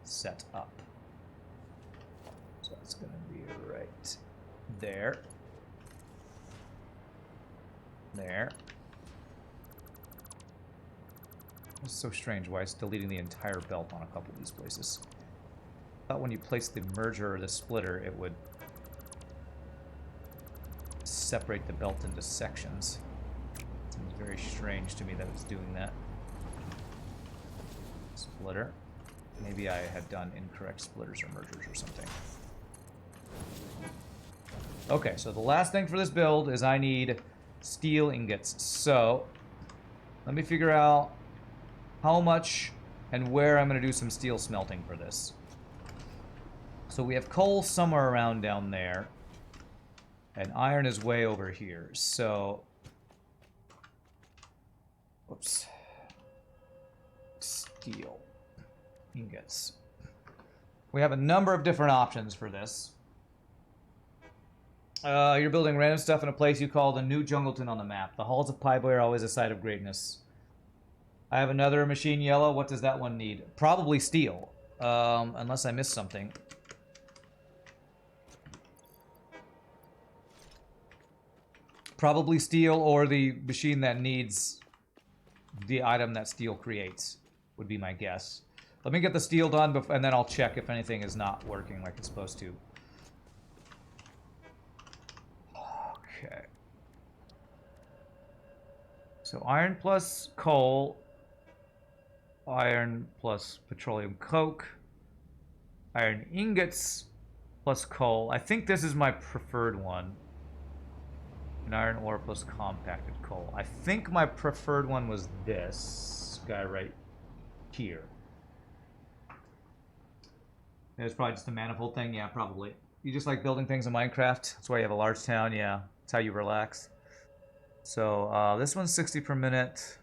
set up. So it's gonna be right there. There. It's so strange why it's deleting the entire belt on a couple of these places. I thought when you place the merger or the splitter, it would separate the belt into sections. It seems very strange to me that it's doing that. Splitter. Maybe I had done incorrect splitters or mergers or something. Okay, so the last thing for this build is I need steel ingots. So let me figure out how much and where I'm going to do some steel smelting for this. So we have coal somewhere around down there. And iron is way over here. So, whoops. Steel ingots. We have a number of different options for this. You're building random stuff in a place you call the New Jungleton on the map. The halls of Pieboy are always a site of greatness. I have another machine yellow. What does that one need? Probably steel. Unless I missed something. Probably steel or the machine that needs the item that steel creates would be my guess. Let me get the steel done and then I'll check if anything is not working like it's supposed to. Okay. So iron plus coal, iron plus petroleum coke, iron ingots plus coal. I think this is my preferred one. An iron ore plus compacted coal. I think my preferred one was this guy right here. It's probably just a manifold thing. Yeah, probably. You just like building things in Minecraft. That's why you have a large town. Yeah, that's how you relax. So this one's 60 per minute.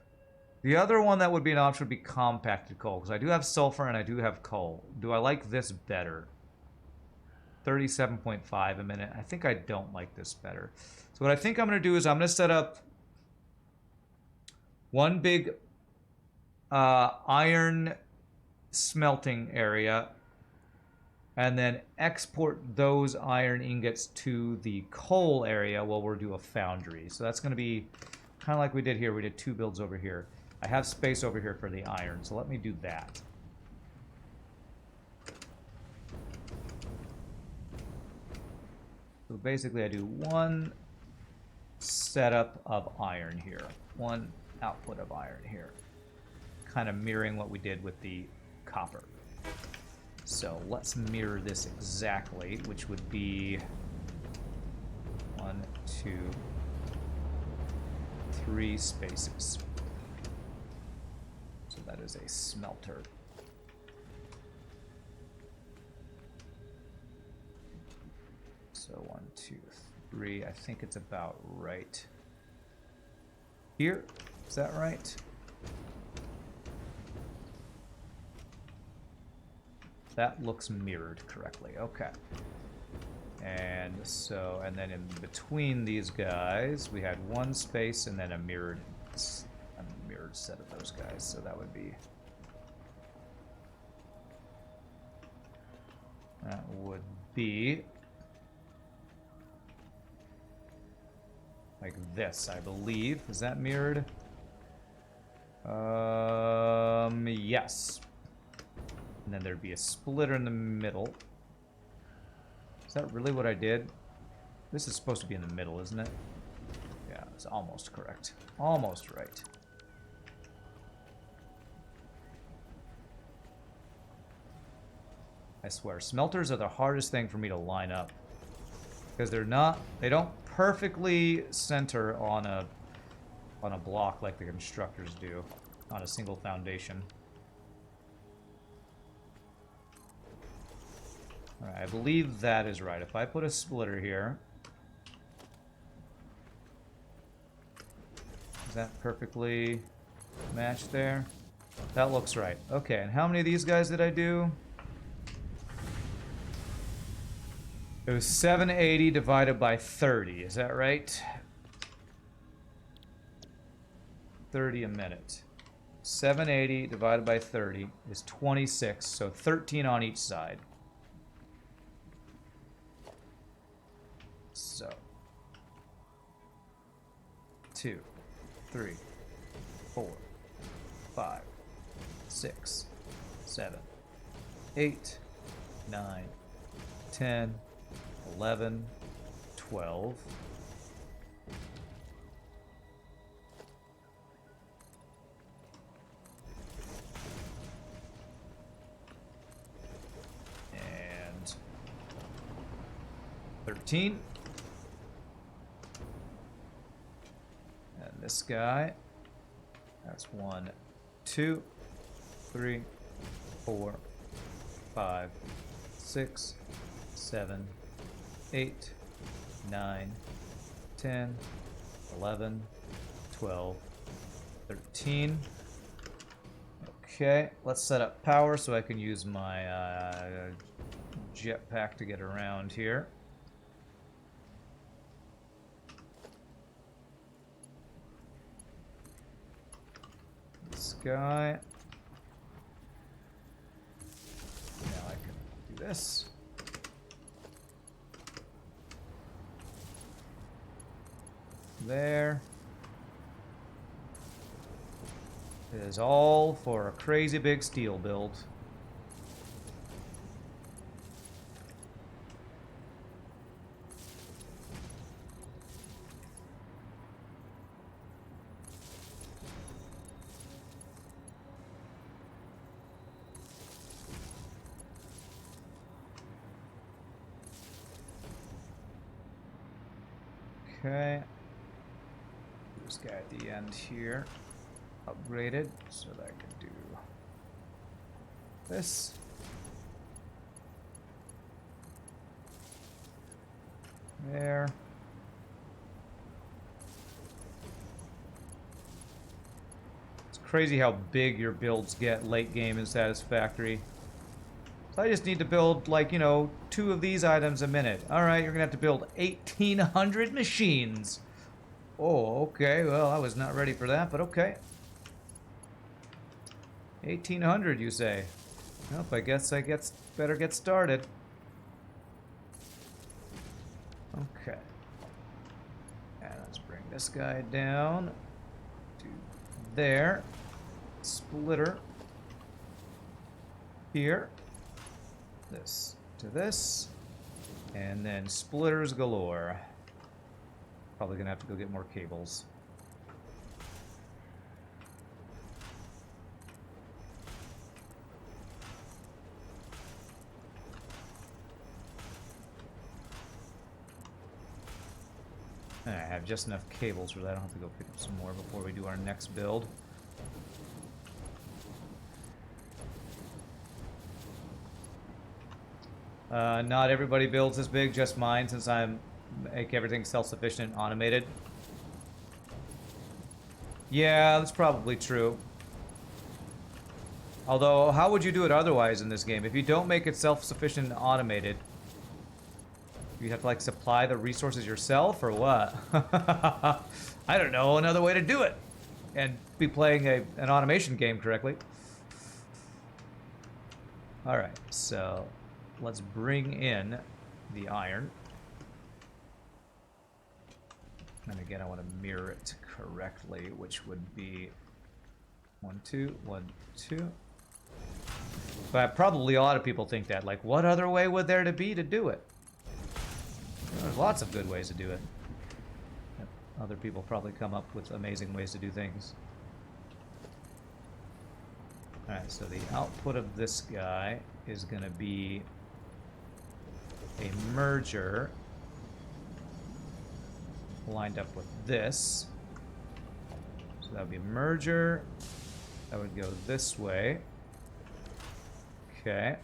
The other one that would be an option would be compacted coal, because I do have sulfur and I do have coal. Do I like this better? 37.5 a minute. I think I don't like this better. So what I think I'm going to do is I'm going to set up one big iron smelting area and then export those iron ingots to the coal area while we'll do a foundry. So that's going to be kind of like we did here. We did two builds over here. I have space over here for the iron, so let me do that. basically I do one setup of iron here, one output of iron here, kind of mirroring what we did with the copper. So let's mirror this exactly, which would be 1, 2, 3 spaces. So that is a smelter. So 1, 2, 3. I think it's about right here. Is that right? That looks mirrored correctly. Okay. And so, and then in between these guys, we had one space and then a mirrored set of those guys. So that would be like this, I believe. Is that mirrored? Yes. And then there'd be a splitter in the middle. Is that really what I did? This is supposed to be in the middle, isn't it? Yeah, it's almost correct. Almost right. I swear, smelters are the hardest thing for me to line up. Because they don't perfectly center on a block like the constructors do, on a single foundation. Alright, I believe that is right. If I put a splitter here, is that perfectly matched there? That looks right. Okay, and how many of these guys did I do? It was 780 divided by 30, is that right? 30 a minute. 780 divided by 30 is 26, so 13 on each side. So 2, 3, 4, 5, 6, 7, 8, 9, 10, 11, 12. And 13. And this guy, that's 1, 2, 3, 4, 5, 6, 7, 8, 9, 10, 11, 12, 13. Okay, let's set up power so I can use my jetpack to get around here. This guy. Now I can do this. There. It is all for a crazy big steel build. Okay. This guy at the end here, upgraded so that I can do this. There. It's crazy how big your builds get late game in Satisfactory. So I just need to build, like, you know, 2 of these items a minute. Alright, you're gonna have to build 1,800 machines. Oh, okay. Well, I was not ready for that, but okay. 1,800, you say? Well, I guess I better get started. Okay. And let's bring this guy down to there. Splitter. Here. This to this. And then splitters galore. Probably gonna have to go get more cables. And I have just enough cables for that. I don't have to go pick up some more before we do our next build. Not everybody builds this big, just mine, since I make everything self-sufficient and automated. Yeah, that's probably true. Although, how would you do it otherwise in this game? If you don't make it self-sufficient and automated, you have to, like, supply the resources yourself, or what? I don't know another way to do it and be playing an automation game correctly. Alright, so let's bring in the iron. And again, I want to mirror it correctly, which would be 1, 2, 1, 2. But probably a lot of people think that. Like, what other way would there to be to do it? There's lots of good ways to do it. Other people probably come up with amazing ways to do things. Alright, so the output of this guy is going to be a merger lined up with this. So that would be a merger. That would go this way. Okay.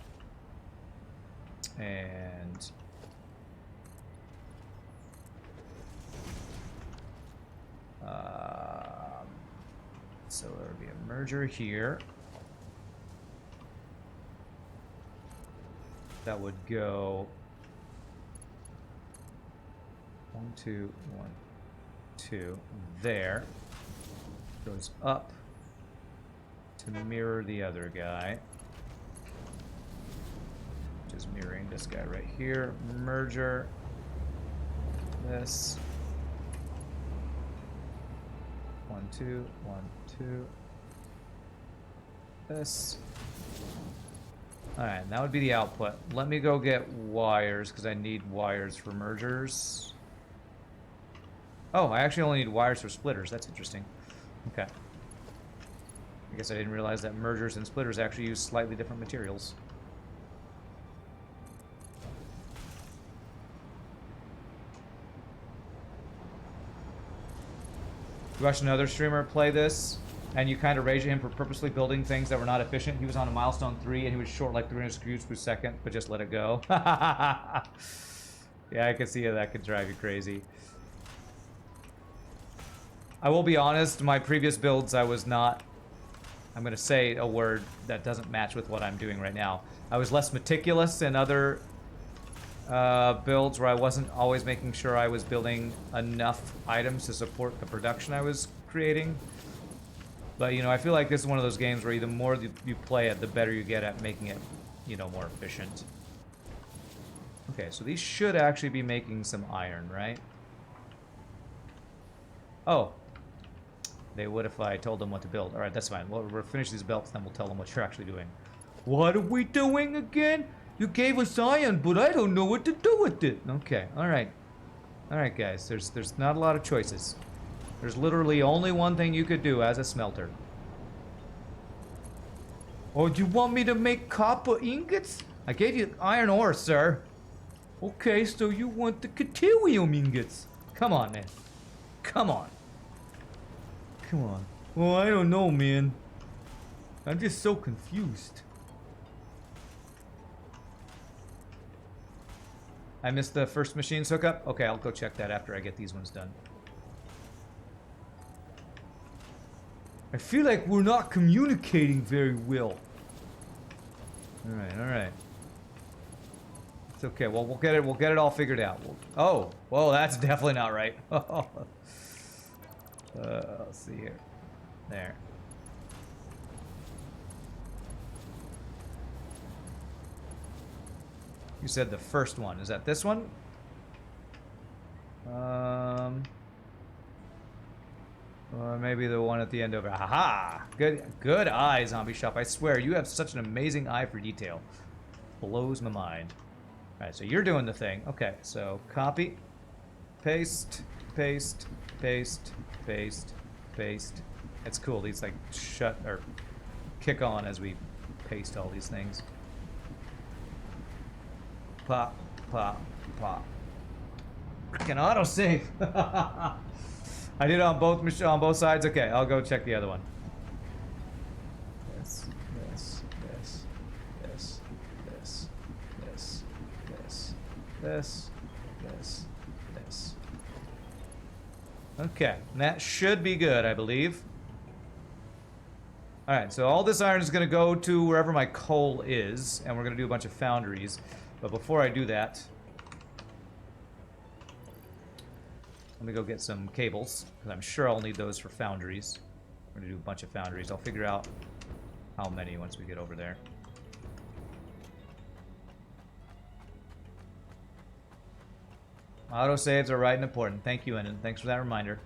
And so there would be a merger here. That would go 1, 2, 1, 2 there. Goes up to mirror the other guy, which is mirroring this guy right here. Merger this. 1, 2, 1, 2. This. Alright, that would be the output. Let me go get wires, because I need wires for mergers. Oh, I actually only need wires for splitters. That's interesting. Okay. I guess I didn't realize that mergers and splitters actually use slightly different materials. You watched another streamer play this, and you kind of raged at him for purposely building things that were not efficient. He was on a milestone 3, and he was short like 300 screws per second, but just let it go. Yeah, I can see how that could drive you crazy. I will be honest, my previous builds I was not... I'm going to say a word that doesn't match with what I'm doing right now. I was less meticulous in other builds where I wasn't always making sure I was building enough items to support the production I was creating. But, you know, I feel like this is one of those games where the more you play it, the better you get at making it, you know, more efficient. Okay, so these should actually be making some iron, right? Oh. They would if I told them what to build. Alright, that's fine. We'll finish these belts, then we'll tell them what you're actually doing. What are we doing again? You gave us iron, but I don't know what to do with it. Okay, alright. Alright, guys. There's not a lot of choices. There's literally only one thing you could do as a smelter. Oh, do you want me to make copper ingots? I gave you iron ore, sir. Okay, so you want the Caterium ingots. Come on, man. Come on. Come on. Well, I don't know, man. I'm just so confused. I missed the first machine's hookup? Okay, I'll go check that after I get these ones done. I feel like we're not communicating very well. Alright, alright. It's okay. Well, we'll get it all figured out. Oh, whoa, that's definitely not right. Let's see here. There. You said the first one. Is that this one? Or maybe the one at the end over. Haha! Good eye, Zombie Shop. I swear, you have such an amazing eye for detail. Blows my mind. Alright, so you're doing the thing. Okay, so copy, paste, paste, paste, paste, paste. It's cool. These like shut or kick on as we paste all these things. Pop, pop, pop. Freaking autosave. I did it on both sides. Okay, I'll go check the other one. This, this, this, this, this, this, this, this, this, this. Okay, and that should be good, I believe. Alright, so all this iron is going to go to wherever my coal is, and we're going to do a bunch of foundries. But before I do that, let me go get some cables, because I'm sure I'll need those for foundries. We're going to do a bunch of foundries. I'll figure out how many once we get over there. Autosaves are right and important. Thank you, Enan. Thanks for that reminder.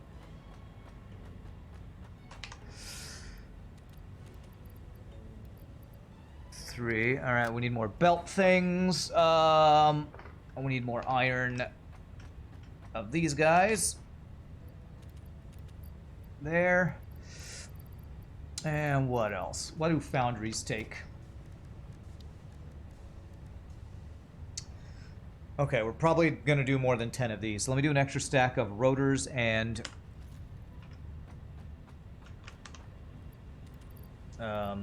Three. Alright, we need more belt things. We need more iron of these guys. There. And what else? What do foundries take? Okay, we're probably going to do more than 10 of these. So let me do an extra stack of rotors and... I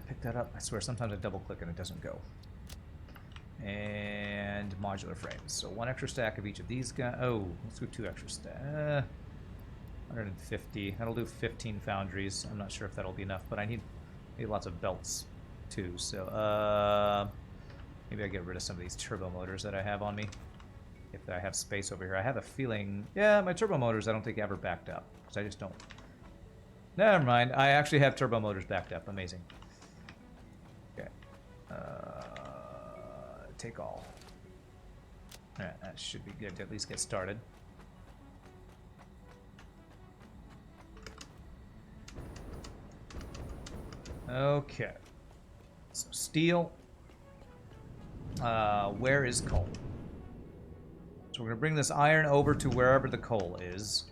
picked that up. I swear, sometimes I double-click and it doesn't go. And modular frames. So one extra stack of each of these guys. Oh, let's do 2 extra stacks. 150. That'll do 15 foundries. I'm not sure if that'll be enough, but I need lots of belts too. So maybe I get rid of some of these turbo motors that I have on me. If I have space over here. I have a feeling... Yeah, my turbo motors I don't think ever backed up. Because I just don't... Never mind. I actually have turbo motors backed up. Amazing. Okay. Take all. Alright, that should be good to at least get started. Okay. So steel. Where is coal? So we're going to bring this iron over to wherever the coal is.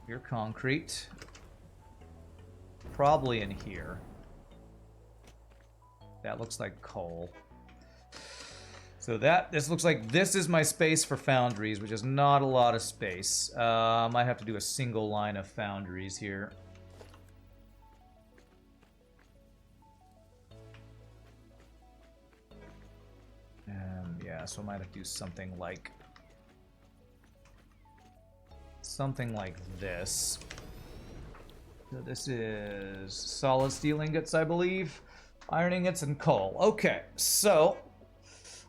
Your concrete. Probably in here. That looks like coal. So this looks like this is my space for foundries, which is not a lot of space. I might have to do a single line of foundries here. Yeah, so I might have to do something like this. So this is solid steel ingots, I believe. Iron ingots and coal. Okay, so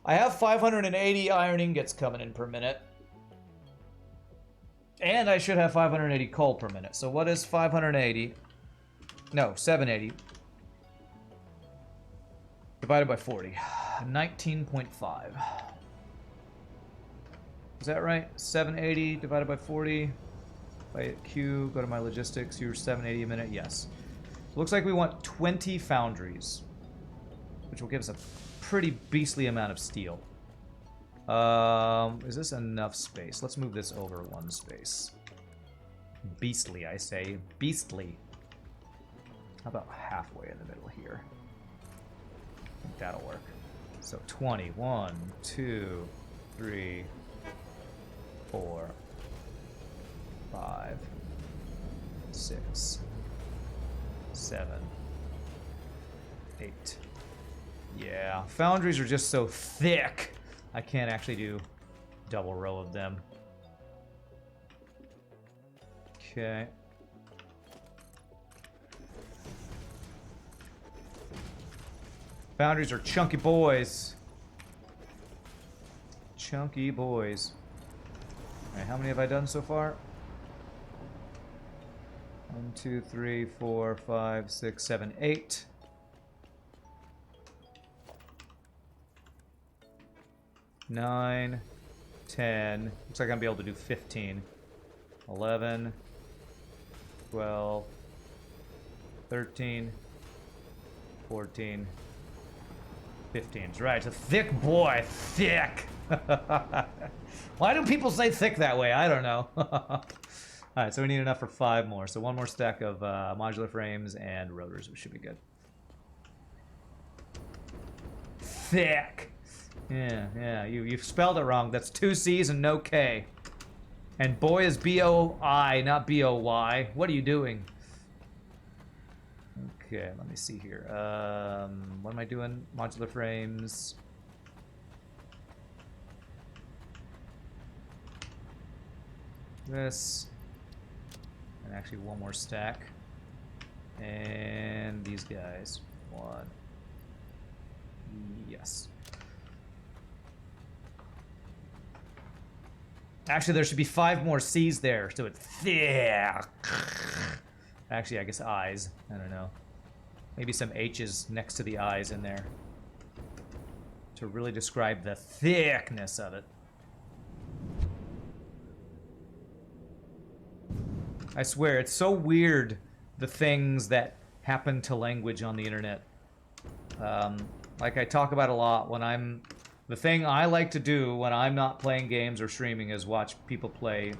I have 580 iron ingots coming in per minute. And I should have 580 coal per minute. So what is 580? No, 780. Divided by 40. 19.5. Is that right? 780 divided by 40. By Q, go to my logistics. You're 780 a minute. Yes. Looks like we want 20 foundries, which will give us a pretty beastly amount of steel. Is this enough space? Let's move this over one space. Beastly, I say. Beastly. How about halfway in the middle here? I think that'll work. So 20. 1, 2, 3, 4, 5, 6, 7, 8. Yeah, foundries are just so thick. I can't actually do double row of them. Okay. Foundries are chunky boys. Chunky boys. Alright, how many have I done so far? 1, 2, 3, 4, 5, 6, 7, 8. 9, 10. Looks like I'm gonna be able to do 15. 11, 12, 13, 14, 15. That's right. It's a thick boy. Thick. Why do people say thick that way? I don't know. Alright, so we need enough for 5 more. So 1 more stack of modular frames and rotors, which should be good. Thick. Yeah, you've spelled it wrong. That's 2 C's and no K. And boy is B-O-I, not B-O-Y. What are you doing? Okay, let me see here. What am I doing? Modular frames. This. And actually 1 more stack. And these guys. 1. Yes. Actually, there should be 5 more C's there, so it's thick. Actually, I guess I's. I don't know. Maybe some H's next to the I's in there to really describe the thickness of it. I swear, it's so weird, the things that happen to language on the internet. Like I talk about a lot when I'm... The thing I like to do when I'm not playing games or streaming is watch people play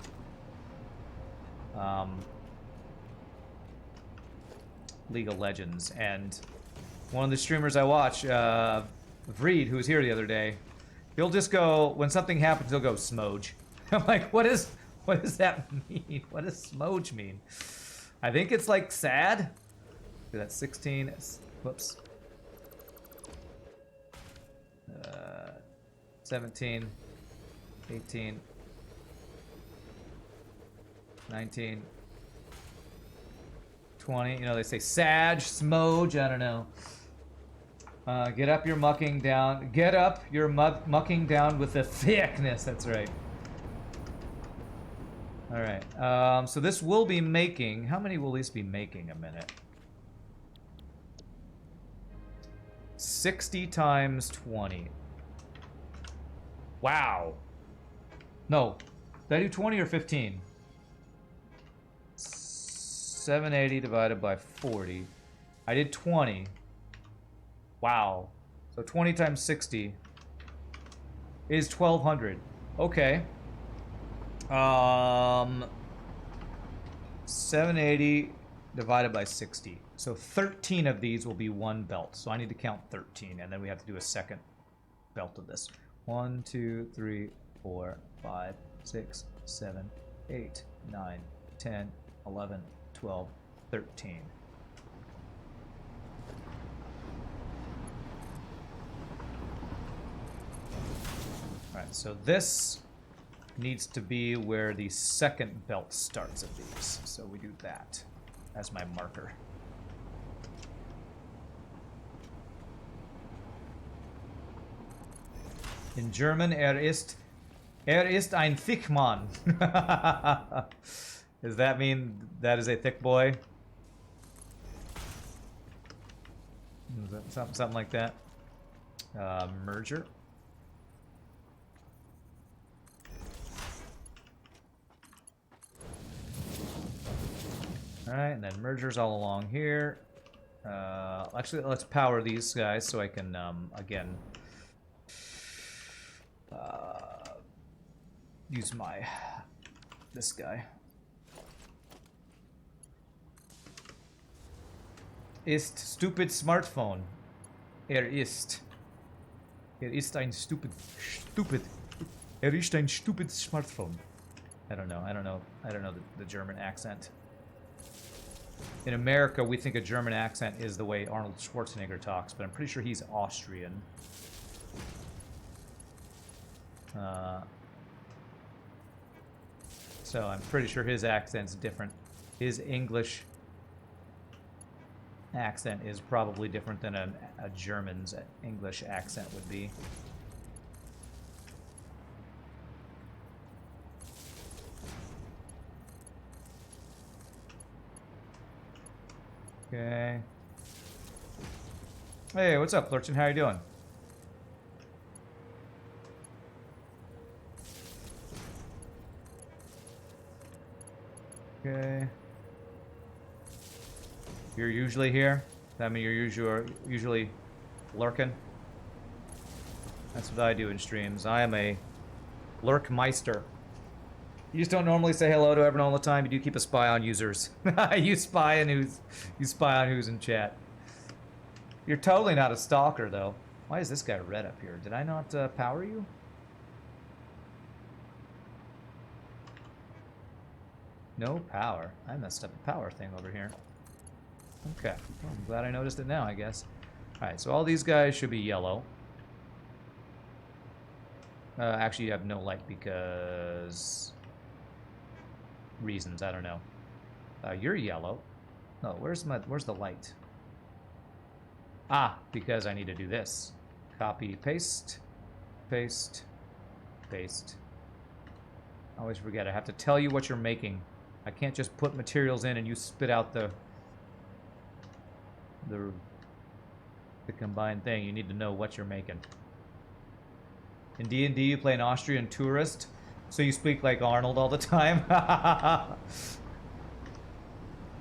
League of Legends. And one of the streamers I watch, Vreed, who was here the other day, he'll just go, when something happens, he'll go, Smoge. I'm like, what does that mean? What does Smoge mean? I think it's like sad. That's 16. Whoops. 17, 18, 19, 20. You know, they say Sag, Smoge, I don't know. Get up your mucking down. Get up your mucking down with the thickness. That's right. All right. So this will be making... How many will this be making a minute? 60 times 20. Wow. No. Did I do 20 or 15? 780 divided by 40. I did 20. Wow. So 20 times 60 is 1200. Okay. 780 divided by 60. So 13 of these will be 1 belt. So I need to count 13, and then we have to do a second belt of this. 1, 2, 3, 4, 5, 6, 7, 8, 9, 10, 11, 12, 13. Alright, so this needs to be where the second belt starts of these. So we do that as my marker. In German, ist ein Thickmann. Does that mean that is a thick boy? Is that something like that? Merger. Alright, and then mergers all along here. Actually, let's power these guys so I can, again, use this guy. Ist stupid smartphone. Ist. Ist ein stupid. Ist ein stupid smartphone. I don't know the German accent. In America, we think a German accent is the way Arnold Schwarzenegger talks, but I'm pretty sure he's Austrian. So I'm pretty sure his accent's different. His English accent is probably different than a German's English accent would be. Okay. Hey, what's up, Flurchin? How you doing? Okay. You're usually here? I mean, you're usually lurking? That's what I do in streams. I am a lurkmeister. You just don't normally say hello to everyone all the time. You do keep a spy on users. You spy on who's in chat. You're totally not a stalker, though. Why is this guy red up here? Did I not power you? No power. I messed up the power thing over here. Okay. Well, I'm glad I noticed it now, I guess. Alright, so all these guys should be yellow. Actually, you have no light because... reasons, I don't know. You're yellow. No, where's the light? Ah, because I need to do this. Copy, paste, paste, paste. I always forget. I have to tell you what you're making. I can't just put materials in and you spit out the combined thing. You need to know what you're making. In D&D, you play an Austrian tourist, so you speak like Arnold all the time.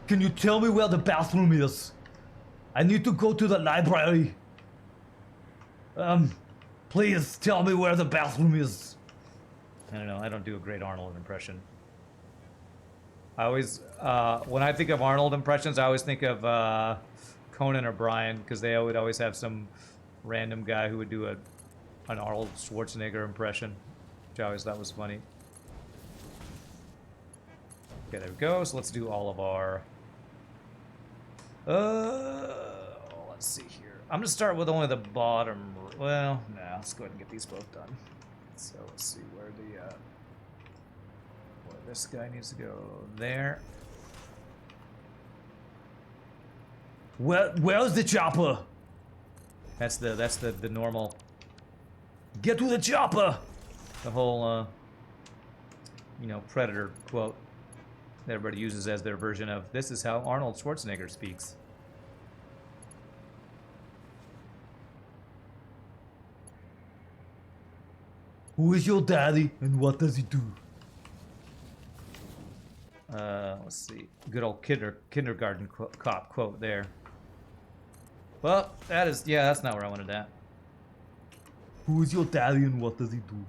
Can you tell me where the bathroom is? I need to go to the library. Please tell me where the bathroom is. I don't know. I don't do a great Arnold impression. I always, when I think of Arnold impressions, I always think of Conan or Brian, because they would always have some random guy who would do an Arnold Schwarzenegger impression, which I always thought was funny. Okay, there we go. So let's do all of our... let's see here. I'm gonna start with only the bottom. Well, no, let's go ahead and get these both done. So let's see where this guy needs to go. There. Where's the chopper? That's the normal. Get to the chopper. The whole you know, Predator quote that everybody uses as their version of this is how Arnold Schwarzenegger speaks. Who is your daddy and what does he do? Let's see. Good old kindergarten cop quote there. Well, that's not where I wanted that. Who is your daddy and what does he do?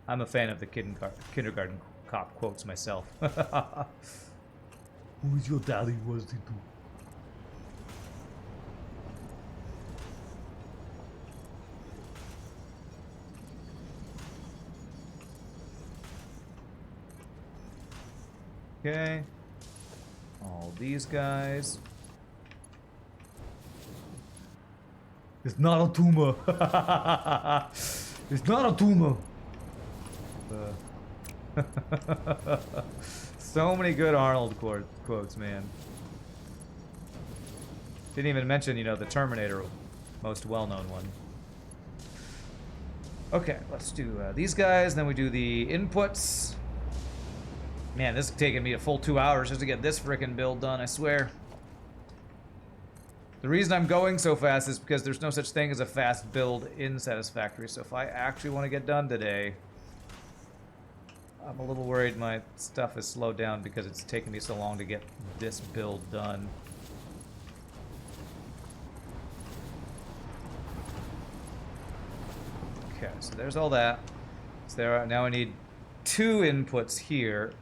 I'm a fan of the kindergarten cop quotes myself. Who is your daddy? What does he do? Okay. All these guys. It's not a tumor. It's not a tumor. So many good Arnold quotes, man. Didn't even mention, you know, the Terminator, most well-known one. Okay, let's do these guys, then we do the inputs. Man, this is taking me a full 2 hours just to get this frickin' build done, I swear. The reason I'm going so fast is because there's no such thing as a fast build in Satisfactory, so if I actually want to get done today, I'm a little worried my stuff is slowed down because it's taking me so long to get this build done. Okay, so there's all that. So now I need 2 inputs here.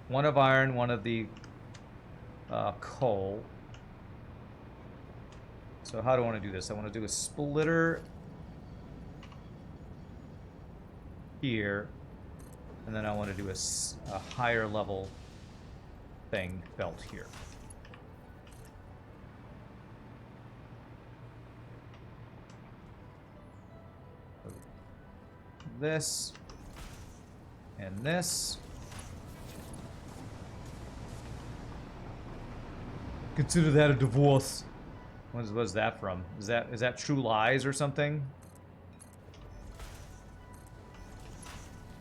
One of iron, one of the coal. So how do I want to do this? I want to do a splitter here, and then I want to do a higher level thing belt here. This and this. Consider that a divorce. What is that from? Is that True Lies or something?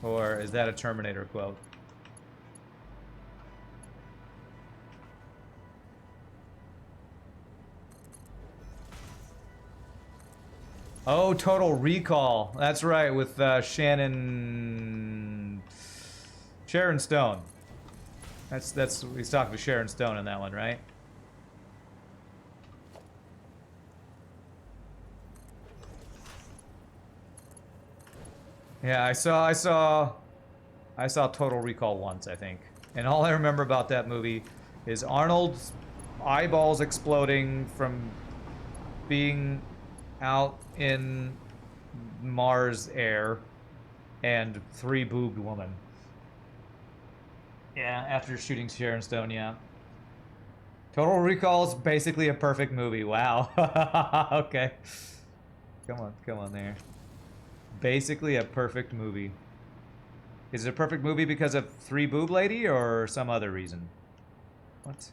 Or is that a Terminator quote? Oh, Total Recall. That's right, with Sharon Stone. That's he's talking to Sharon Stone in that one, right? Yeah, I saw Total Recall once, I think. And all I remember about that movie is Arnold's eyeballs exploding from being out in Mars air and three-boobed woman. Yeah, after shooting Sharon Stone, yeah. Total Recall is basically a perfect movie. Wow. Okay. Come on there. Basically a perfect movie. Is it a perfect movie because of Three Boob Lady or some other reason? What?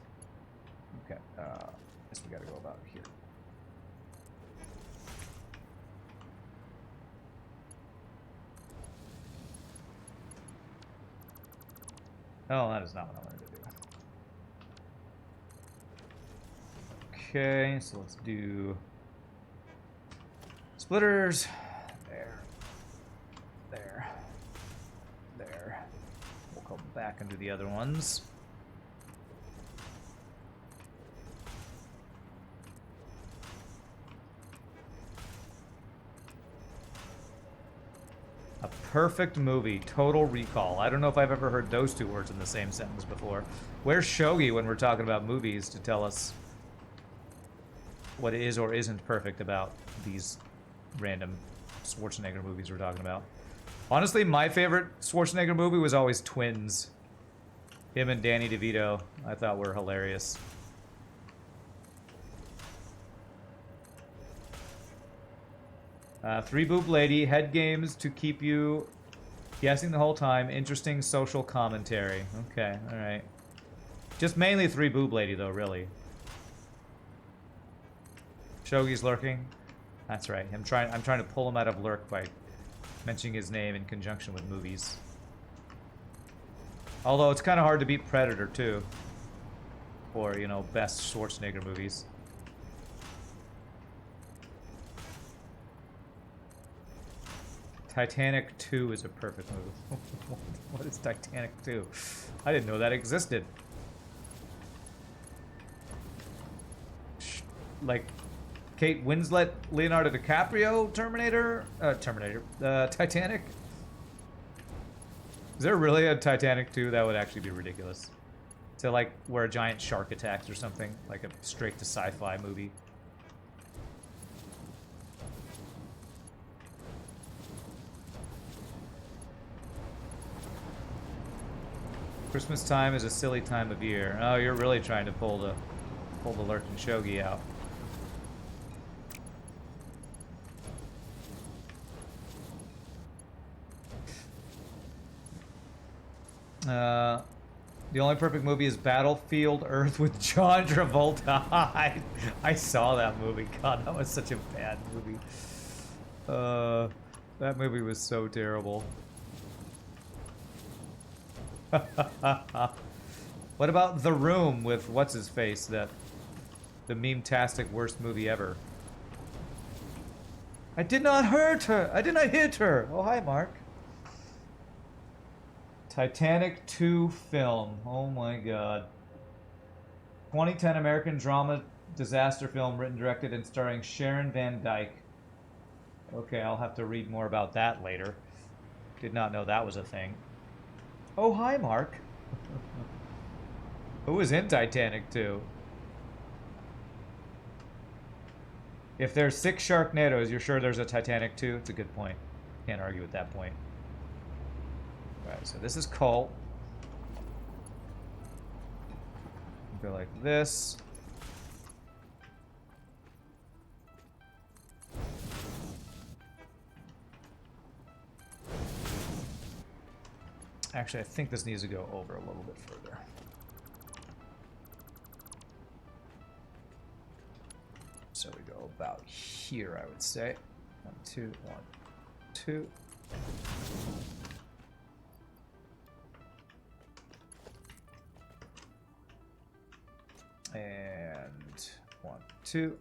Okay. Guess we gotta go about here. Oh, that is not what I wanted to do. Okay, so let's do splitters. There. There. There. We'll go back into the other ones. A perfect movie. Total Recall. I don't know if I've ever heard those two words in the same sentence before. Where's Shogi when we're talking about movies to tell us what is or isn't perfect about these random Schwarzenegger movies we're talking about? Honestly, my favorite Schwarzenegger movie was always Twins. Him and Danny DeVito, I thought were hilarious. Three Boob Lady, head games to keep you guessing the whole time. Interesting social commentary. Okay, alright. Just mainly Three Boob Lady, though, really. Shogi's lurking. That's right. I'm trying to pull him out of lurk by mentioning his name in conjunction with movies. Although it's kind of hard to beat Predator, too. Or, you know, best Schwarzenegger movies. Titanic 2 is a perfect movie. What is Titanic 2? I didn't know that existed. Like, Kate Winslet, Leonardo DiCaprio, Titanic? Is there really a Titanic 2? That would actually be ridiculous. To, like, where a giant shark attacks or something. Like a straight to sci-fi movie. Christmas time is a silly time of year. Oh, you're really trying to pull the lurking Shogi out. The only perfect movie is Battlefield Earth with John Travolta. I saw that movie. God, that was such a bad movie. That movie was so terrible. What about The Room with what's-his-face? The meme-tastic worst movie ever. I did not hurt her! I did not hit her! Oh, hi, Mark. Titanic 2 film. Oh my god. 2010 American drama disaster film written, directed, and starring Sharon Van Dyke. Okay, I'll have to read more about that later. Did not know that was a thing. Oh, hi, Mark. Who was in Titanic 2? If there's 6 Sharknadoes, you're sure there's a Titanic 2? It's a good point. Can't argue with that point. Alright, so this is Colt. Go like this. Actually, I think this needs to go over a little bit further. So we go about here, I would say. 1, 2, 1, 2. And 1, 2.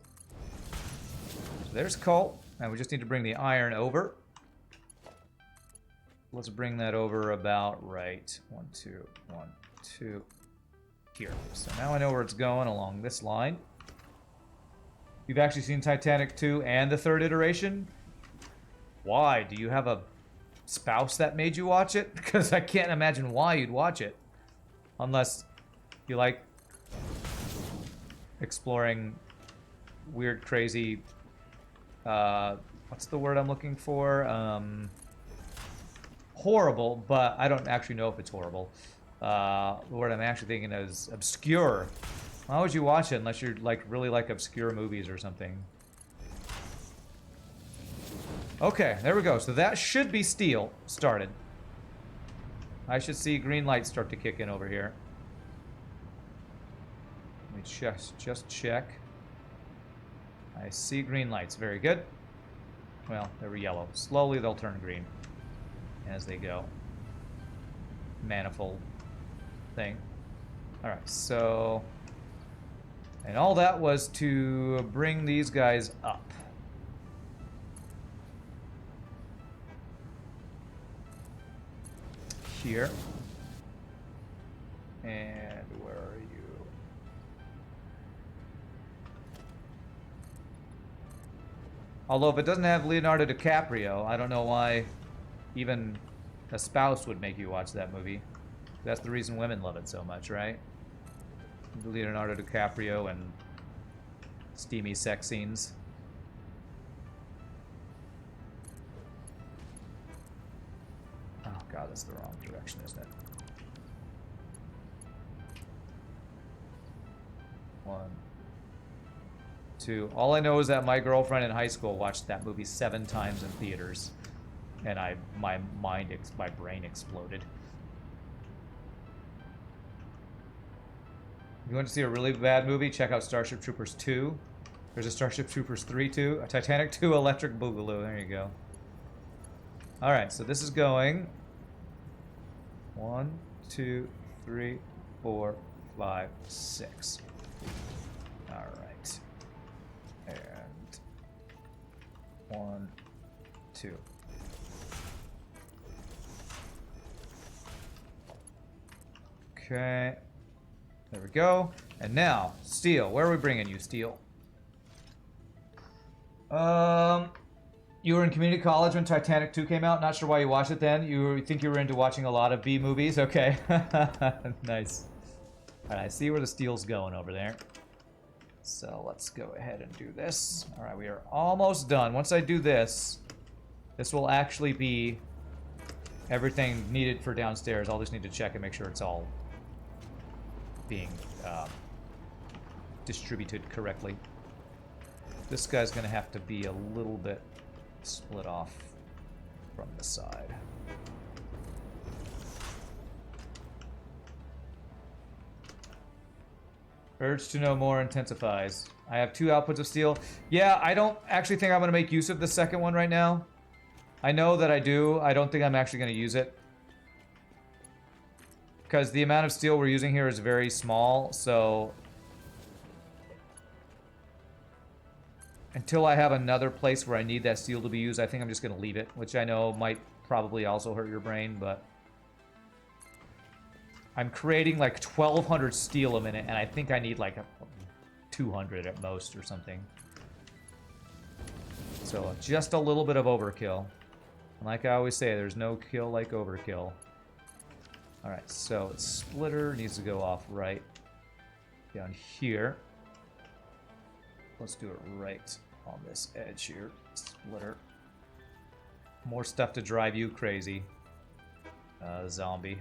So there's Colt. Now we just need to bring the iron over. Let's bring that over about right. 1, 2, 1, 2. here. So now I know where it's going, along this line. You've actually seen Titanic 2 and the third iteration? Why? Do you have a spouse that made you watch it? Because I can't imagine why you'd watch it. Unless you like exploring weird, crazy... what's the word I'm looking for? Horrible, but I don't actually know if it's horrible. The word I'm actually thinking is obscure. Why would you watch it unless you're like really like obscure movies or something? Okay, there we go. So that should be steel started. I should see green lights start to kick in over here. Let me just check. I see green lights. Very good. Well, they were yellow. Slowly they'll turn green as they go. Manifold thing. Alright, so... And all that was to bring these guys up. Here. And where are you? Although if it doesn't have Leonardo DiCaprio, I don't know why even a spouse would make you watch that movie. That's the reason women love it so much, right? Leonardo DiCaprio and steamy sex scenes. Oh god, that's the wrong direction, isn't it? 1, 2. All I know is that my girlfriend in high school watched that movie 7 times in theaters, and my brain exploded. If you want to see a really bad movie, check out Starship Troopers 2. There's a Starship Troopers 3 too. A Titanic 2 Electric Boogaloo. There you go. Alright, so this is going 1, 2, 3, 4, 5, 6. Alright. And 1, 2. Okay. There we go. And now, Steel. Where are we bringing you, Steel? You were in community college when Titanic 2 came out. Not sure why you watched it then. You think you were into watching a lot of B movies? Okay. Nice. Alright, I see where the Steel's going over there. So let's go ahead and do this. Alright, we are almost done. Once I do this, this will actually be everything needed for downstairs. I'll just need to check and make sure it's all being distributed correctly. This guy's gonna have to be a little bit split off from the side. Urge to know more intensifies. I have 2 outputs of steel. Yeah, I don't actually think I'm gonna make use of the second one right now. I know that I do. I don't think I'm actually gonna use it. Because the amount of steel we're using here is very small, so... Until I have another place where I need that steel to be used, I think I'm just going to leave it. Which I know might probably also hurt your brain, but... I'm creating like 1,200 steel a minute, and I think I need like 200 at most or something. So just a little bit of overkill. And like I always say, there's no kill like overkill. Alright, so splitter needs to go off right down here. Let's do it right on this edge here. Splitter. More stuff to drive you crazy. Zombie.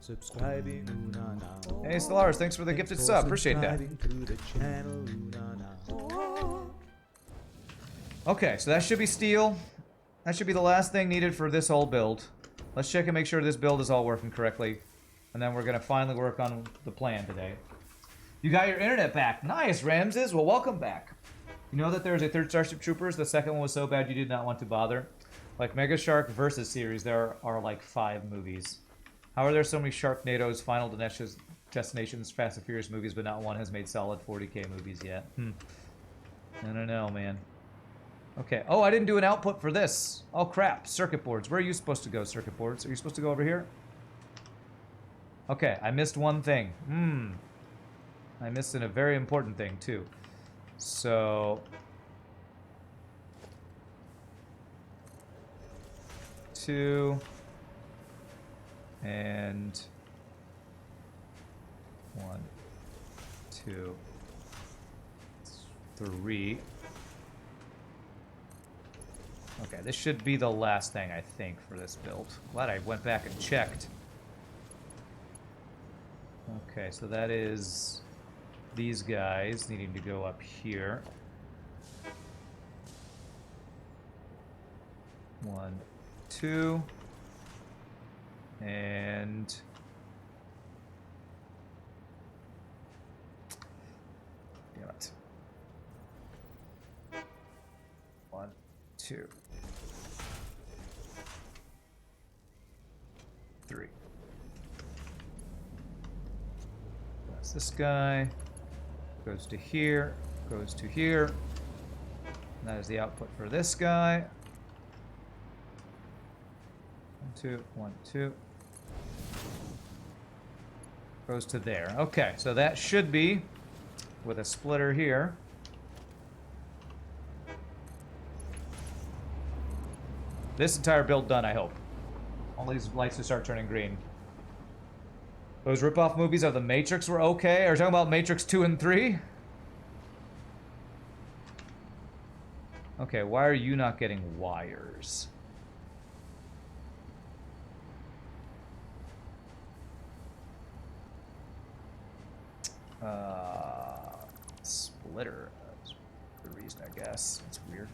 Subscribing, hey, Stellaris, thanks for the gifted sub. Appreciate that. Okay, so that should be steel. That should be the last thing needed for this whole build. Let's check and make sure this build is all working correctly. And then we're going to finally work on the plan today. You got your internet back. Nice, Ramses. Well, welcome back. You know that there's a third Starship Troopers? The second one was so bad you did not want to bother. Like Mega Shark versus series, there are like 5 movies. How are there so many Sharknadoes, Final Destinations, Fast and Furious movies, but not one has made solid 40K movies yet? I don't know, man. Okay. Oh, I didn't do an output for this. Oh, crap. Circuit boards. Where are you supposed to go, circuit boards? Are you supposed to go over here? Okay, I missed one thing. I missed a very important thing, too. So... 2... And... 1, 2... 3... Okay, this should be the last thing, I think, for this build. Glad I went back and checked. Okay, so that is these guys needing to go up here. 1, 2, and damn it. 1, 2, 3. That's this guy. Goes to here. Goes to here. And that is the output for this guy. 1, 2, 1, 2. Goes to there. Okay, so that should be with a splitter here. This entire build done, I hope. All these lights will start turning green. Those ripoff movies of The Matrix were okay. Are you talking about Matrix 2 and 3? Okay, why are you not getting wires? Splitter. That's the reason, I guess. It's weird.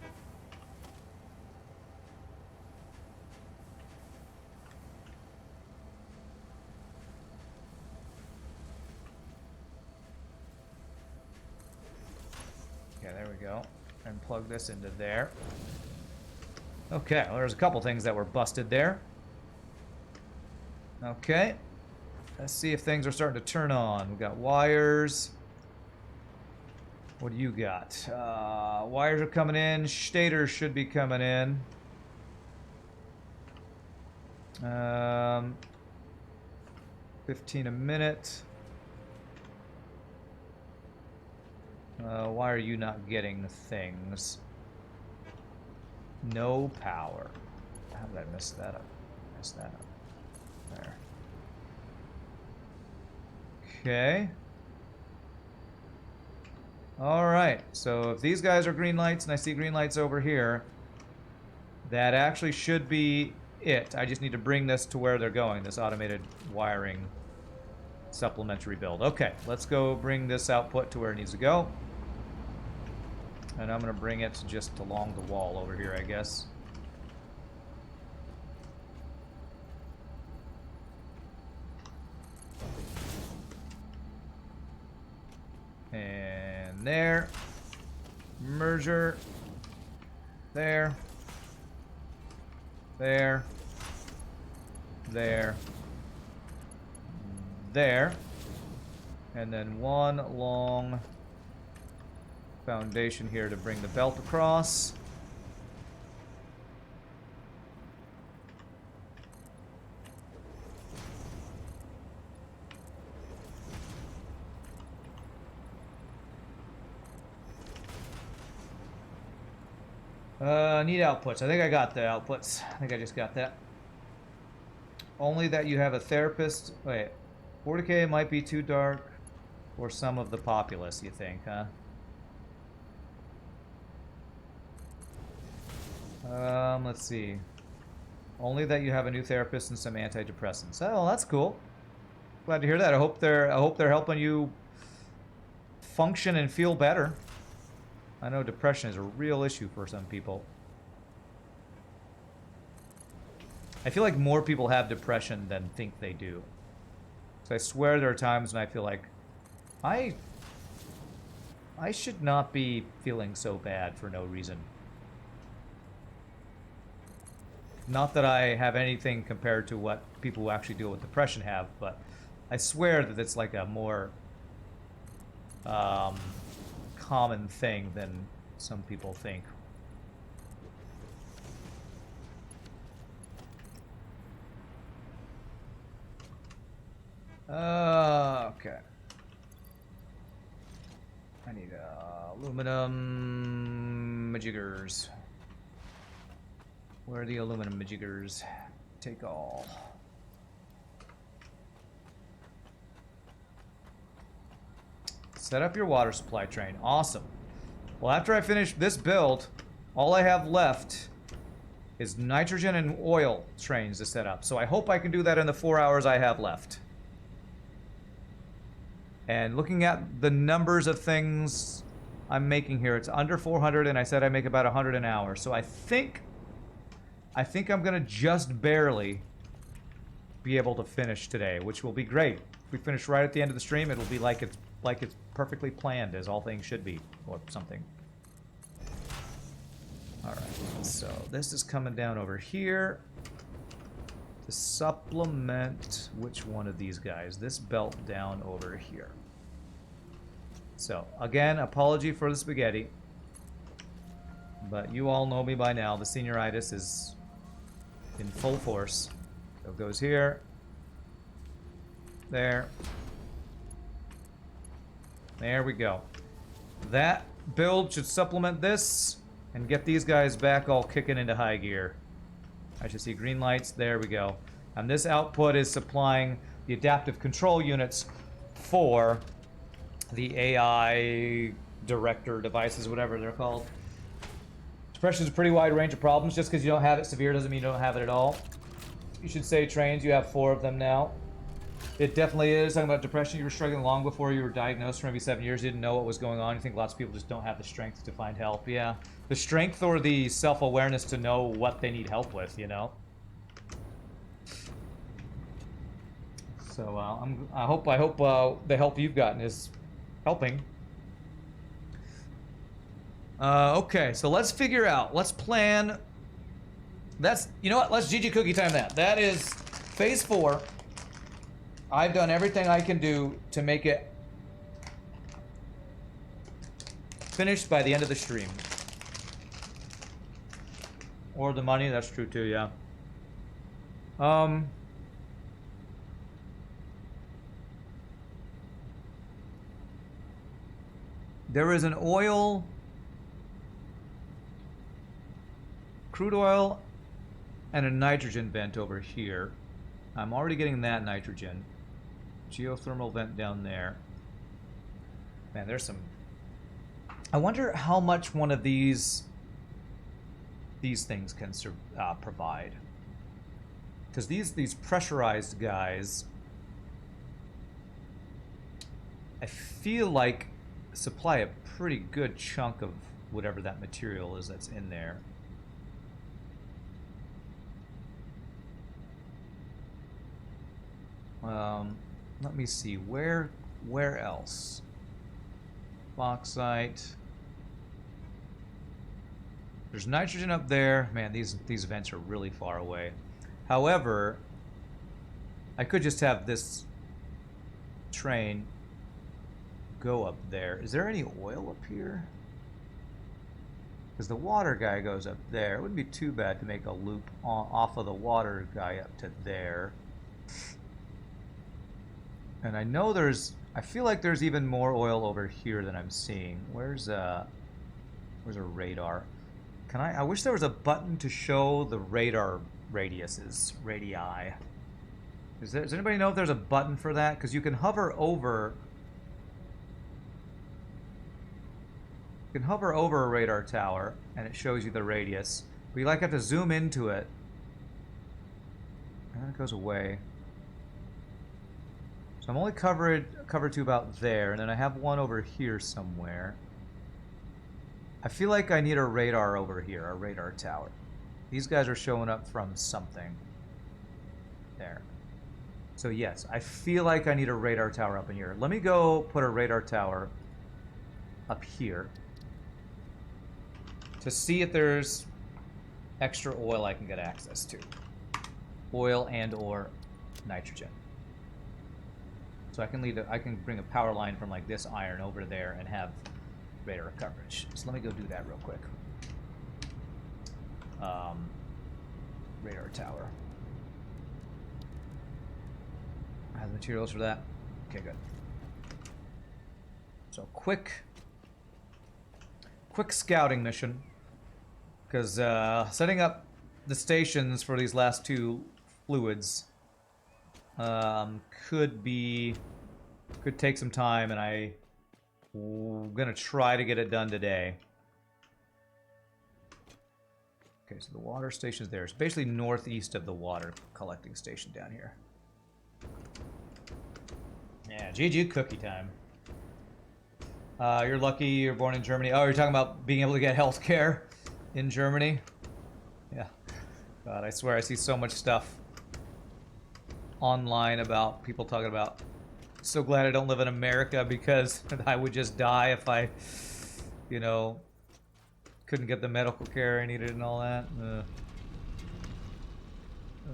Okay, there we go. And plug this into there. Okay, well, there's a couple things that were busted there. Okay. Let's see if things are starting to turn on. We've got wires. What do you got? Wires are coming in. Stators should be coming in. 15 a minute. Why are you not getting things? No power. How did I miss that up? Miss that up. There. Okay. Alright, so if these guys are green lights and I see green lights over here, that actually should be it. I just need to bring this to where they're going, this automated wiring supplementary build. Okay, let's go bring this output to where it needs to go. And I'm going to bring it just along the wall over here, I guess. And there. Merger. There. There. There. There. And then one long foundation here to bring the belt across. Need outputs. I think I got the outputs. I think I just got that. Only that you have a therapist. Wait, 40K might be too dark for some of the populace, you think, huh? Let's see. Only that you have a new therapist and some antidepressants. Oh, that's cool. Glad to hear that. I hope they're helping you function and feel better. I know depression is a real issue for some people. I feel like more people have depression than think they do. So I swear there are times when I feel like I should not be feeling so bad for no reason. Not that I have anything compared to what people who actually deal with depression have, but I swear that it's like a more common thing than some people think. Okay. I need aluminum majiggers. Where are the aluminum majiggers? Take all. Set up your water supply train. Awesome. Well, after I finish this build, all I have left is nitrogen and oil trains to set up. So I hope I can do that in the 4 hours I have left. And looking at the numbers of things I'm making here, it's under 400, and I said I make about 100 an hour. So I think I'm gonna just barely be able to finish today, which will be great. If we finish right at the end of the stream, it'll be like it's perfectly planned, as all things should be, or something. All right, so this is coming down over here to supplement which one of these guys? This belt down over here. So again, apology for the spaghetti, but you all know me by now. The senioritis is in full force. So it goes here, there we go. That build should supplement this and get these guys back all kicking into high gear. I should see green lights. There we go. And this output is supplying the adaptive control units for the AI director devices, whatever they're called. Depression is a pretty wide range of problems. Just because you don't have it severe doesn't mean you don't have it at all. You should say trains. You have 4 of them now. It definitely is. Talking about depression, you were struggling long before you were diagnosed for maybe 7 years. You didn't know what was going on. You think lots of people just don't have the strength to find help. Yeah. The strength or the self-awareness to know what they need help with, you know? So I hope the help you've gotten is helping. Okay, so let's figure out. Let's plan. You know what? Let's GG cookie time that. That is phase 4. I've done everything I can do to make it finished by the end of the stream. Or the money, that's true too, yeah. There is an oil, crude oil, and a nitrogen vent over here. I'm already getting that nitrogen. Geothermal vent down there. Man, there's some... I wonder how much one of these things can provide. Because these pressurized guys, I feel like supply a pretty good chunk of whatever that material is that's in there. Let me see, where else? Bauxite. There's nitrogen up there. Man, these vents are really far away. However, I could just have this train go up there. Is there any oil up here? Because the water guy goes up there. It wouldn't be too bad to make a loop off of the water guy up to there. And I know I feel like there's even more oil over here than I'm seeing. Where's a radar? I wish there was a button to show the radar radiuses, radii. Does anybody know if there's a button for that? Because you can hover over a radar tower and it shows you the radius. But you have to zoom into it. And then it goes away. So I'm only covered to about there, and then I have one over here somewhere. I feel like I need a radar over here, a radar tower. These guys are showing up from something. There. So yes, I feel like I need a radar tower up in here. Let me go put a radar tower up here to see if there's extra oil I can get access to. Oil and or nitrogen. So I can bring a power line from like this iron over there and have radar coverage. So let me go do that real quick. Radar tower. materials for that? Okay, good. So quick scouting mission. Because setting up the stations for these last two fluids could take some time, and I'm gonna try to get it done today. Okay, so the water station's there. It's basically northeast of the water collecting station down here. Yeah, GG cookie time. You're lucky you're born in Germany. Oh, you're talking about being able to get health care in Germany? Yeah. God, I swear I see so much stuff online about people talking about, so glad I don't live in America because I would just die if I, you know, couldn't get the medical care I needed and all that.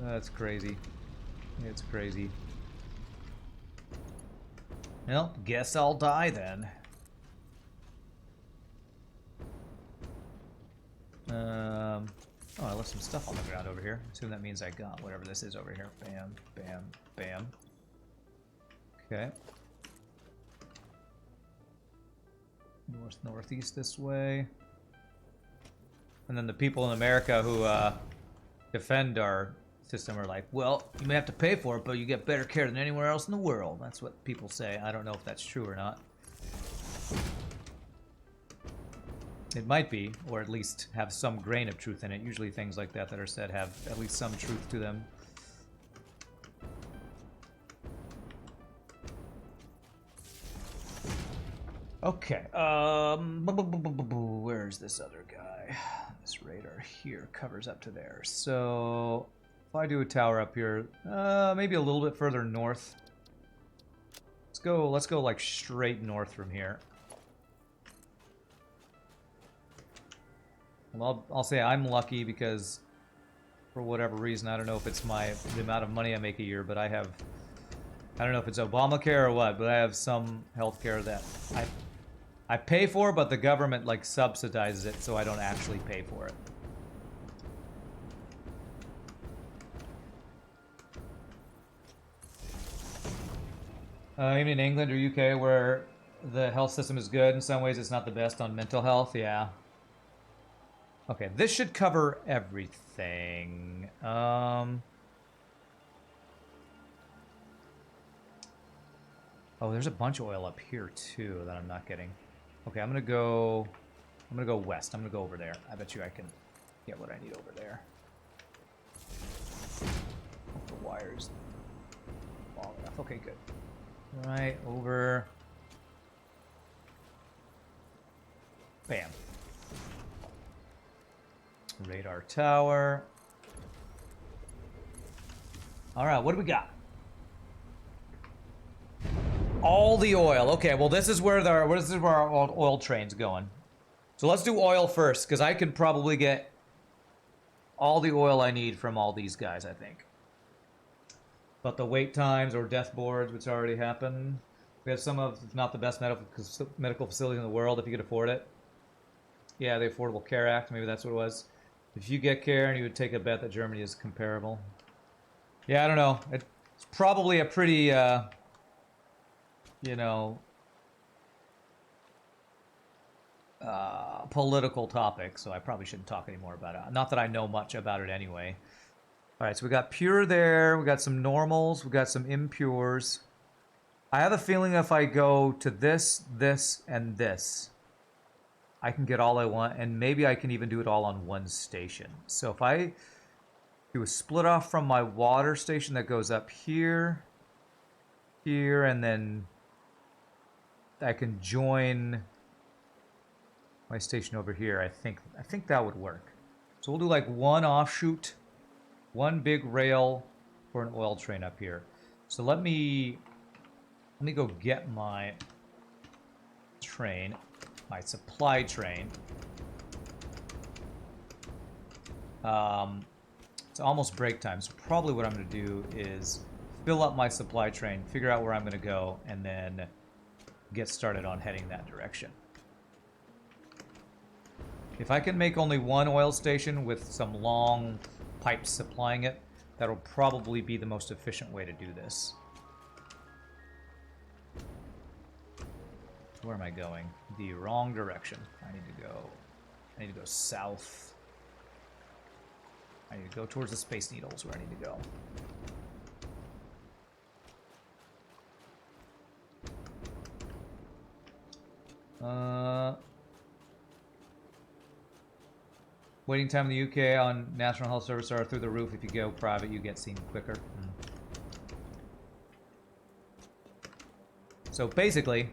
That's crazy. It's crazy. Well, guess I'll die then. Oh, I left some stuff on the ground over here. Assume that means I got whatever this is over here. Bam, bam, bam. Okay. Northeast this way. And then the people in America who defend our system are like, well, you may have to pay for it, but you get better care than anywhere else in the world. That's what people say. I don't know if that's true or not. It might be, or at least have some grain of truth in it. Usually things like that are said have at least some truth to them. Okay, where's this other guy? This radar here covers up to there. So, if I do a tower up here, maybe a little bit further north. Let's go like straight north from here. Well, I'll say I'm lucky because, for whatever reason, I don't know if it's the amount of money I make a year, but I don't know if it's Obamacare or what, but I have some health care that I pay for, but the government like subsidizes it, so I don't actually pay for it. Even in England or UK, where the health system is good, in some ways it's not the best on mental health, yeah. Okay, this should cover everything. Oh, there's a bunch of oil up here too that I'm not getting. Okay, I'm gonna go west. I'm gonna go over there. I bet you I can get what I need over there. Hope the wires long enough. Okay, good. Right over. Bam. Radar tower. All right, what do we got? All the oil. Okay, well this is where our oil train's going. So let's do oil first, because I can probably get all the oil I need from all these guys, I think. But the wait times or death boards, which already happened. We have some of, if not the best medical facilities in the world, if you could afford it. Yeah, the Affordable Care Act, maybe that's what it was. If you get care, and you would take a bet that Germany is comparable. Yeah, I don't know. It's probably a pretty, you know, political topic, so I probably shouldn't talk anymore about it. Not that I know much about it anyway. All right, so we got pure there. We got some normals. We got some impures. I have a feeling if I go to this, this, and this, I can get all I want, and maybe I can even do it all on one station. So if I do a split off from my water station that goes up here, here, and then I can join my station over here. I think that would work. So we'll do like one offshoot, one big rail for an oil train up here. So let me go get my train. My supply train. It's almost break time, so probably what I'm going to do is fill up my supply train, figure out where I'm going to go, and then get started on heading that direction. If I can make only one oil station with some long pipes supplying it, that'll probably be the most efficient way to do this. Where am I going? The wrong direction. I need to go south. I need to go towards the Space Needles where I need to go. Waiting time in the UK on National Health Service are through the roof. If you go private, you get seen quicker. So basically,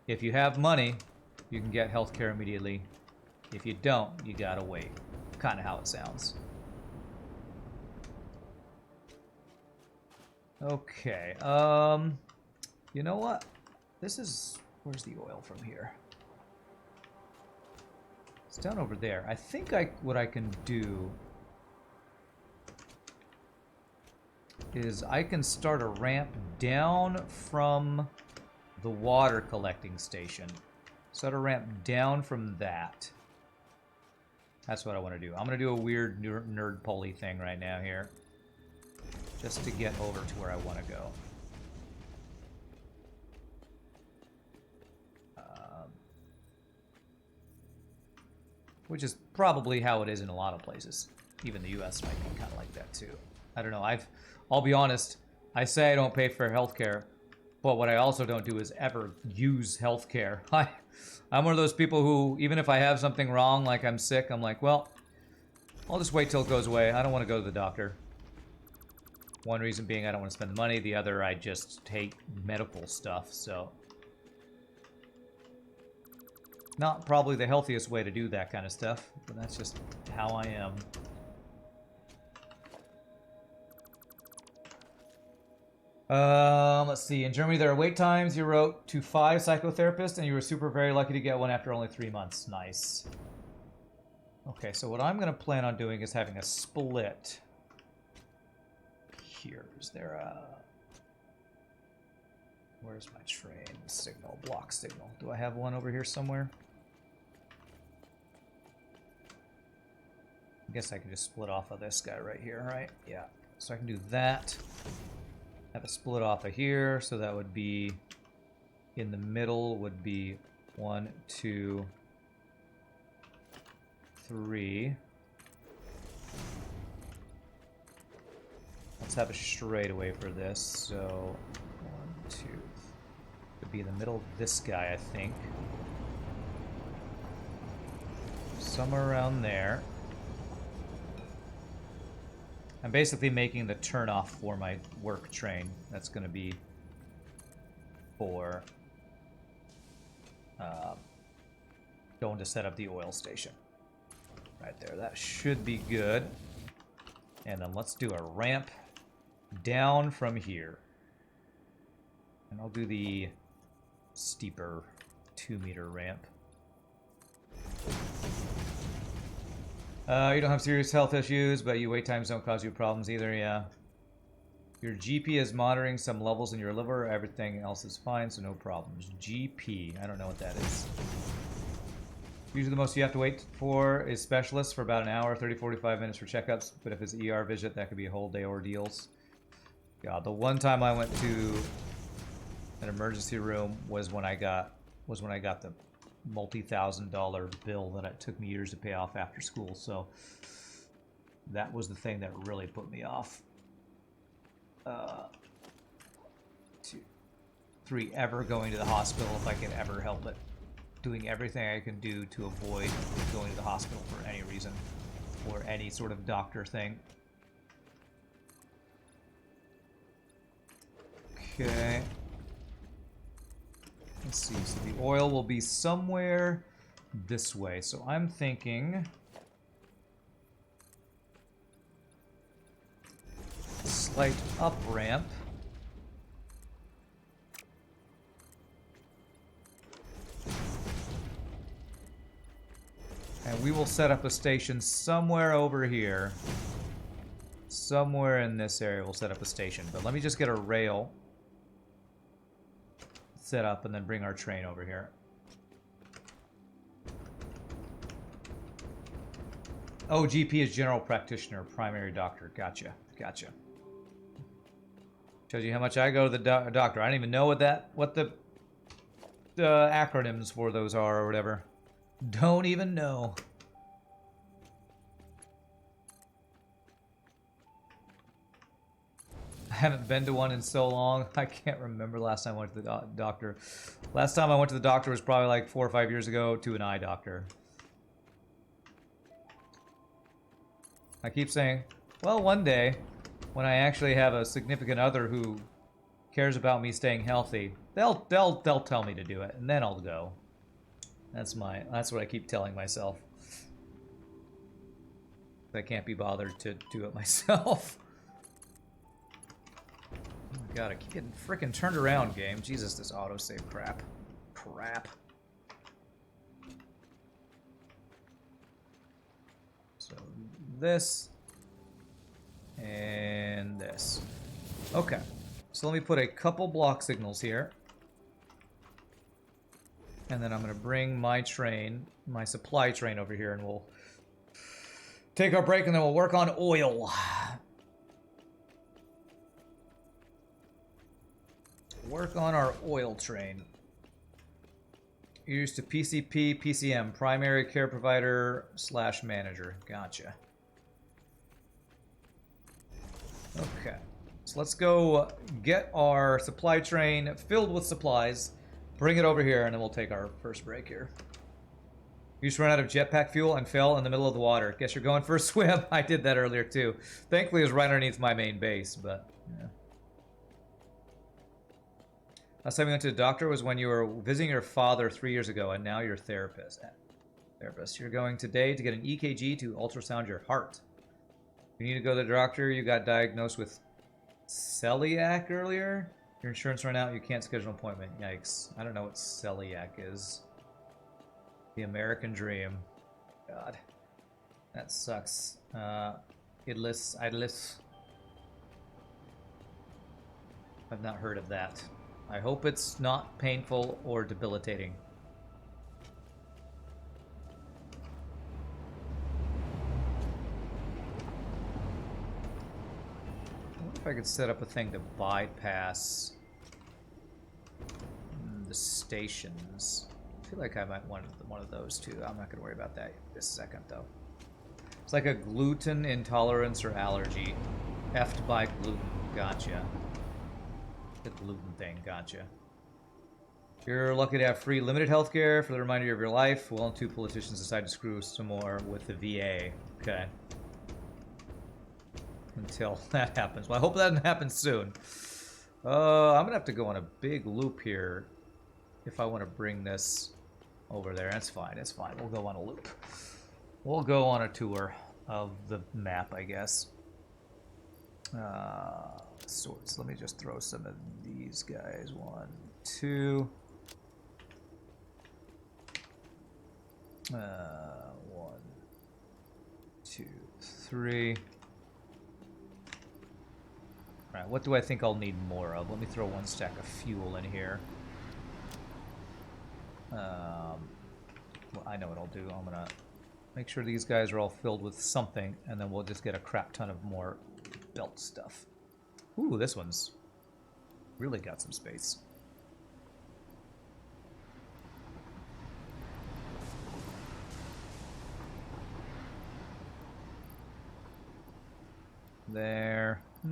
if you have money, you can get healthcare immediately. If you don't, you gotta wait. Kind of how it sounds. Okay. You know what? This is... Where's the oil from here? It's down over there. I think what I can do is I can start a ramp down from the water collecting station. Start a ramp down from that. That's what I want to do. I'm going to do a weird nerd pulley thing right now here. Just to get over to where I want to go. Which is probably how it is in a lot of places. Even the US might be kind of like that too. I don't know. I'll be honest. I say I don't pay for healthcare, but what I also don't do is ever use healthcare. I'm one of those people who, even if I have something wrong, like I'm sick, I'm like, well, I'll just wait till it goes away. I don't want to go to the doctor. One reason being I don't want to spend the money. The other, I just hate medical stuff, so... Not probably the healthiest way to do that kind of stuff, but that's just how I am. Let's see. In Germany, there are wait times. You wrote to 5 psychotherapists, and you were super very lucky to get one after only 3 months. Nice. Okay, so what I'm going to plan on doing is having a split. Here. Is there a... Where's my train signal? Block signal. Do I have one over here somewhere? I guess I can just split off of this guy right here, right? Yeah. So I can do that. Have a split off of here, so that would be in the middle would be 1, 2, 3. Let's have a straightaway for this. So 1, 2. Could be in the middle of this guy, I think. Somewhere around there. I'm basically making the turnoff for my work train. That's going to be for going to set up the oil station. Right there. That should be good. And then let's do a ramp down from here. And I'll do the steeper 2-meter ramp. You don't have serious health issues, but your wait times don't cause you problems either, yeah. Your GP is monitoring some levels in your liver. Everything else is fine, so no problems. GP, I don't know what that is. Usually the most you have to wait for is specialists for about an hour, 30-45 minutes for checkups, but if it's an ER visit, that could be a whole day ordeals. God, the one time I went to an emergency room was when I got the multi-$1,000 bill that it took me years to pay off after school, so that was the thing that really put me off. 2, 3, ever going to the hospital if I can ever help it. Doing everything I can do to avoid going to the hospital for any reason or any sort of doctor thing. Okay. Let's see, so the oil will be somewhere this way. So I'm thinking slight up ramp. And we will set up a station somewhere over here. Somewhere in this area we'll set up a station. But let me just get a rail set up and then bring our train over here. Oh, GP is general practitioner, primary doctor. Gotcha, gotcha. Shows you how much I go to the doctor. I don't even know what the acronyms for those are or whatever. Don't even know. I haven't been to one in so long. I can't remember the last time I went to the doctor. Last time I went to the doctor was probably like 4 or 5 years ago to an eye doctor. I keep saying, well, one day, when I actually have a significant other who cares about me staying healthy, they'll tell me to do it, and then I'll go. That's what I keep telling myself. I can't be bothered to do it myself. Oh my god, I keep getting frickin' turned around, game. Jesus, this autosave crap. Crap. So, this. And this. Okay. So let me put a couple block signals here. And then I'm going to bring my train, my supply train over here, and we'll take our break, and then we'll work on oil. Work on our oil train. Used to PCP, PCM, primary care provider / manager. Gotcha. Okay. So let's go get our supply train filled with supplies, bring it over here, and then we'll take our first break here. You just ran out of jetpack fuel and fell in the middle of the water. Guess you're going for a swim. I did that earlier too. Thankfully it was right underneath my main base, but yeah. Last time you went to the doctor was when you were visiting your father 3 years ago, and now you're a therapist. You're going today to get an EKG to ultrasound your heart. You need to go to the doctor. You got diagnosed with celiac earlier. Your insurance ran out. You can't schedule an appointment. Yikes. I don't know what celiac is. The American dream. God. That sucks. Idlis. I've not heard of that. I hope it's not painful or debilitating. I wonder if I could set up a thing to bypass the stations. I feel like I might want one of those too. I'm not going to worry about that this second though. It's like a gluten intolerance or allergy. Effed by gluten. Gotcha. The gluten thing. Gotcha. You're lucky to have free limited healthcare for the remainder of your life. Well, 2 politicians decide to screw some more with the VA. Okay. Until that happens. Well, I hope that doesn't happen soon. I'm going to have to go on a big loop here if I want to bring this over there. That's fine. It's fine. We'll go on a loop. We'll go on a tour of the map, I guess. Sorts. Let me just throw some of these guys. 1, 2. 1, 2, 3. Alright, what do I think I'll need more of? Let me throw 1 stack of fuel in here. Well, I know what I'll do. I'm gonna make sure these guys are all filled with something, and then we'll just get a crap ton of more belt stuff. Ooh, this one's really got some space. There. I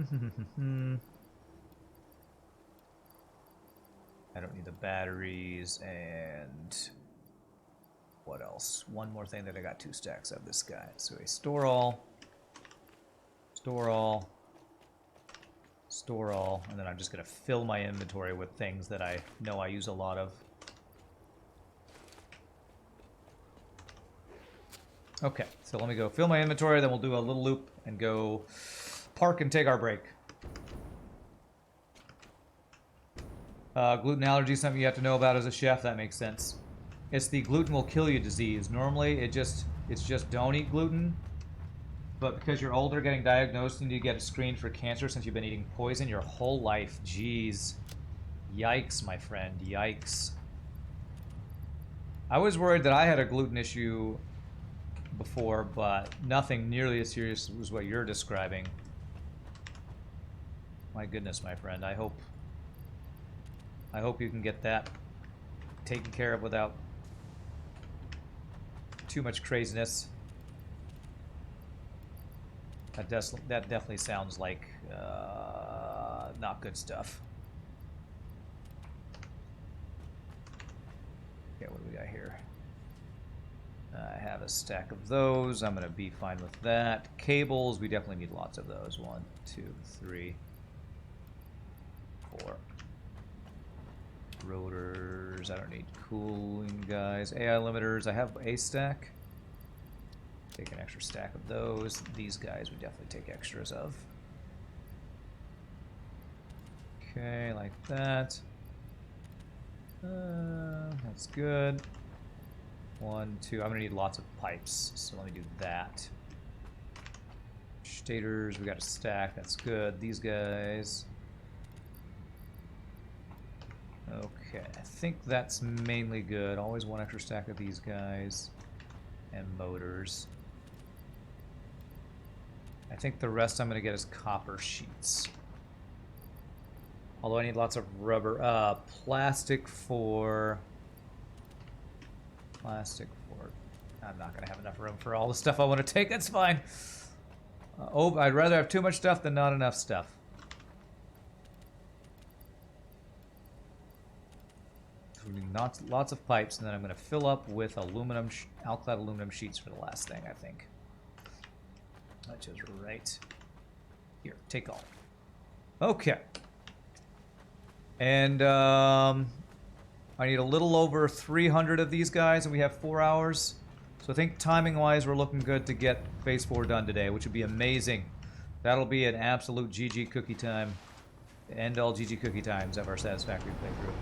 don't need the batteries, and what else? One more thing that I got 2 stacks of this guy. So a store all, and then I'm just gonna fill my inventory with things that I know I use a lot of. Okay, so let me go fill my inventory, then we'll do a little loop and go park and take our break. Gluten allergy is something you have to know about as a chef. That makes sense. It's the gluten will kill you disease. Normally, it's just don't eat gluten. But because you're older, getting diagnosed, and you get screened for cancer since you've been eating poison your whole life. Jeez. Yikes, my friend. Yikes. I was worried that I had a gluten issue before, but nothing nearly as serious as what you're describing. My goodness, my friend. I hope you can get that taken care of without too much craziness. That definitely sounds like not good stuff. Okay, what do we got here? I have a stack of those. I'm going to be fine with that. Cables, we definitely need lots of those. 1, 2, 3, 4. Rotors, I don't need cooling guys. AI limiters, I have a stack. Take an extra stack of those. These guys we definitely take extras of. Okay, like that. That's good. 1, 2. I'm gonna need lots of pipes, so let me do that. Stators, we got a stack. That's good. These guys. Okay, I think that's mainly good. Always one extra stack of these guys. And motors. I think the rest I'm going to get is copper sheets. Although I need lots of rubber. Plastic for... I'm not going to have enough room for all the stuff I want to take. That's fine. I'd rather have too much stuff than not enough stuff. So we need lots of pipes, and then I'm going to fill up with aluminum, alkyd aluminum sheets for the last thing, I think. Which is right here. Take all. Okay. And I need a little over 300 of these guys, and we have 4 hours. So I think timing-wise, we're looking good to get Phase 4 done today, which would be amazing. That'll be an absolute GG cookie time. End all GG cookie times of our Satisfactory playthrough.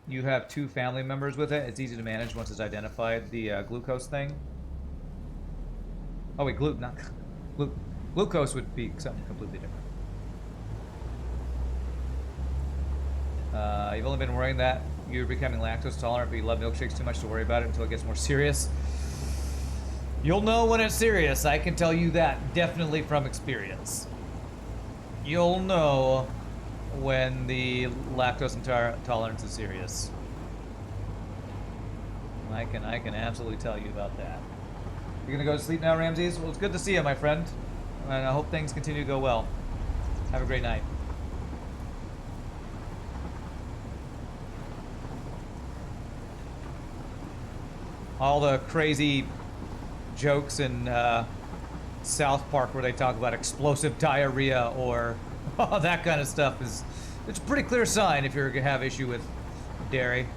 You have 2 family members with it. It's easy to manage once it's identified. The glucose thing. Oh wait, glucose would be something completely different. You've only been worrying that you're becoming lactose tolerant, but you love milkshakes too much to worry about it until it gets more serious. You'll know when it's serious. I can tell you that definitely from experience. You'll know when the lactose intolerance is serious. I can absolutely tell you about that. You're gonna go to sleep now, Ramses? Well, it's good to see you, my friend. And I hope things continue to go well. Have a great night. All the crazy jokes in South Park where they talk about explosive diarrhea or that kind of stuff it's a pretty clear sign if you're gonna have issue with dairy.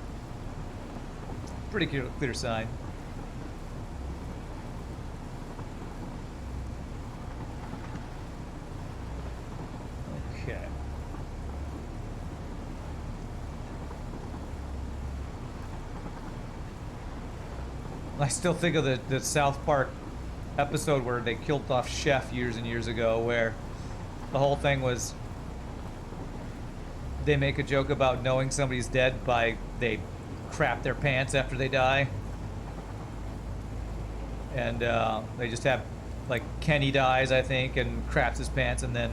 Pretty clear sign. Okay. I still think of the South Park episode where they killed off Chef years and years ago, where the whole thing was they make a joke about knowing somebody's dead by they crap their pants after they die. And they just have, like, Kenny dies, I think, and craps his pants, and then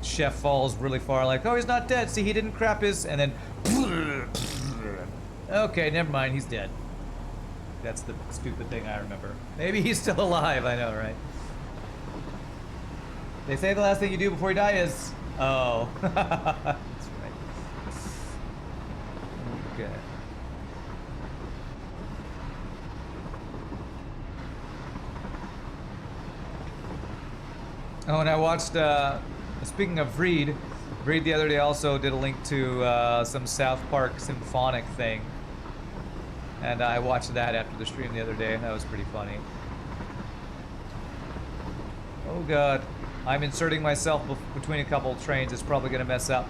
Chef falls really far, like, oh, he's not dead, see, he didn't crap his, and then okay, never mind, he's dead. That's the stupid thing I remember. Maybe he's still alive, I know, right? They say the last thing you do before you die is... Oh. That's right. Okay. Oh, and I watched, speaking of Vreed the other day also did a link to some South Park symphonic thing. And I watched that after the stream the other day, and that was pretty funny. Oh god. I'm inserting myself between a couple of trains. It's probably gonna mess up.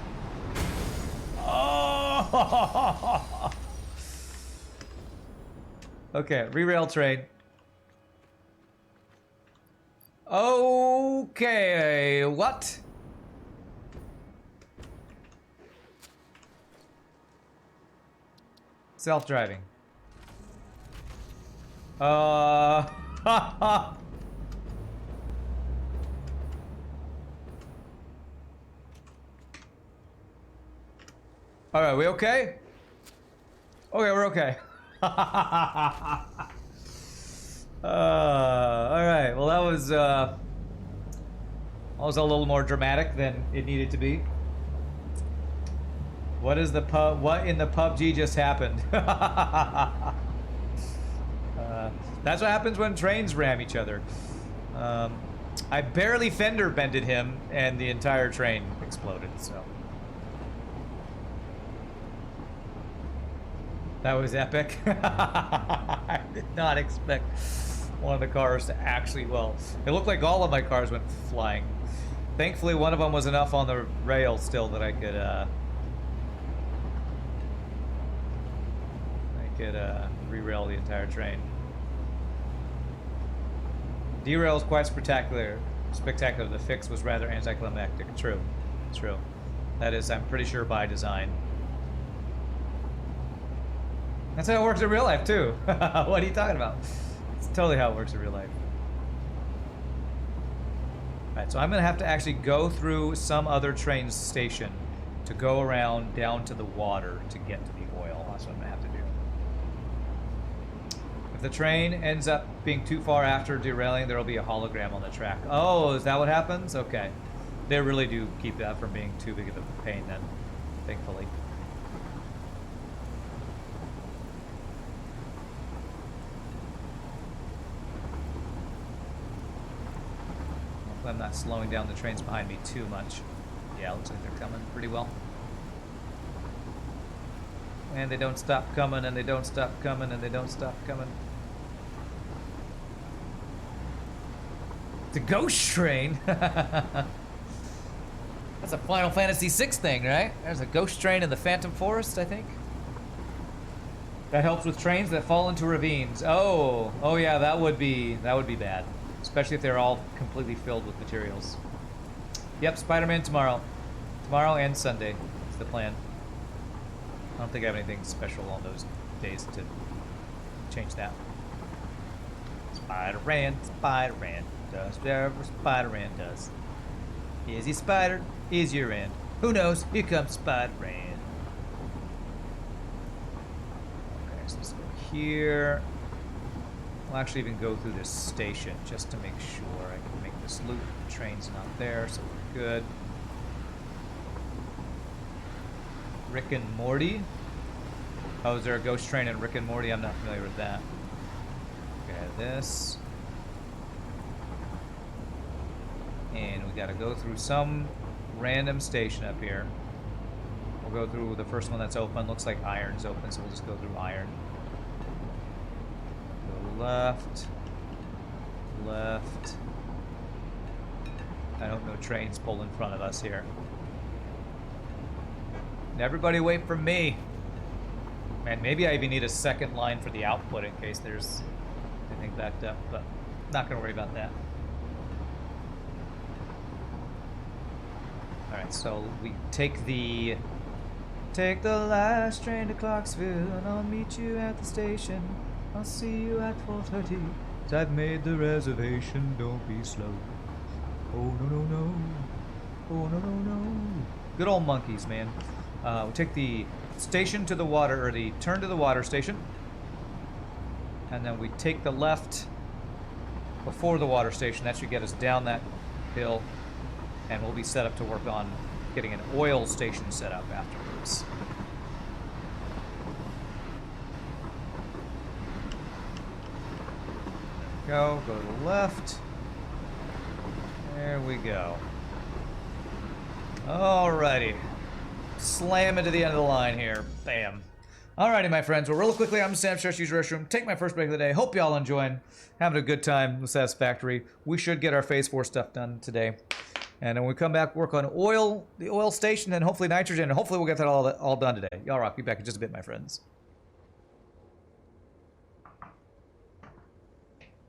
Oh! Okay, re-rail train. Okay, what? Self-driving. All right, we okay? Okay, we're okay. All right. Well, that was a little more dramatic than it needed to be. What is the pub? What in the PUBG just happened? That's what happens when trains ram each other. I barely fender bended him, and the entire train exploded. So that was epic. I did not expect one of the cars to actually. Well, it looked like all of my cars went flying. Thankfully, one of them was enough on the rail still that I could re-rail the entire train. Derail is quite spectacular. The fix was rather anticlimactic. True. True. That is, I'm pretty sure, by design. That's how it works in real life, too. What are you talking about? It's totally how it works in real life. Alright, so I'm going to have to actually go through some other train station to go around down to the water to get to the oil. That's what I'm going to have to do. If the train ends up being too far after derailing, there will be a hologram on the track. Oh, is that what happens? Okay. They really do keep that from being too big of a pain then, thankfully. Hopefully I'm not slowing down the trains behind me too much. Yeah, looks like they're coming pretty well. And they don't stop coming, and they don't stop coming, and they don't stop coming. The ghost train? That's a Final Fantasy VI thing, right? There's a ghost train in the Phantom Forest, I think. That helps with trains that fall into ravines. Oh yeah, that would be bad. Especially if they're all completely filled with materials. Yep, Spider-Man tomorrow. Tomorrow and Sunday is the plan. I don't think I have anything special on those days to change that. Spider-Man does whatever Spider-Man does. Is he spider? Is your end? Who knows? Here comes Spider-Man. Okay, so let's go here. I'll actually even go through this station just to make sure I can make this loop. The train's not there, so we're good. Rick and Morty. Oh, is there a ghost train in Rick and Morty? I'm not familiar with that. Okay, this. And we gotta go through some random station up here. We'll go through the first one that's open. Looks like iron's open, so we'll just go through iron. Go left. Left. I don't know, trains pull in front of us here. Everybody wait for me. Man, maybe I even need a second line for the output in case there's anything backed up, but not gonna worry about that. Alright, so we take the last train to Clarksville, and I'll meet you at the station. I'll see you at 4:30. I've made the reservation, don't be slow. Oh no no no. Oh no no no. Good old monkeys, man. We take the station to the water, or the turn to the water station, and then we take the left before the water station. That should get us down that hill, and we'll be set up to work on getting an oil station set up afterwards. Go to the left. There we go. Alrighty. Slam into the end of the line here. Bam. Alrighty, my friends. Well, real quickly, I'm Sam Stress User Restroom. Take my first break of the day. Hope y'all enjoying. Having a good time with Satisfactory. We should get our Phase 4 stuff done today. And then when we come back, work on oil, the oil station, and hopefully nitrogen. And hopefully we'll get that all done today. Y'all rock. Be back in just a bit, my friends.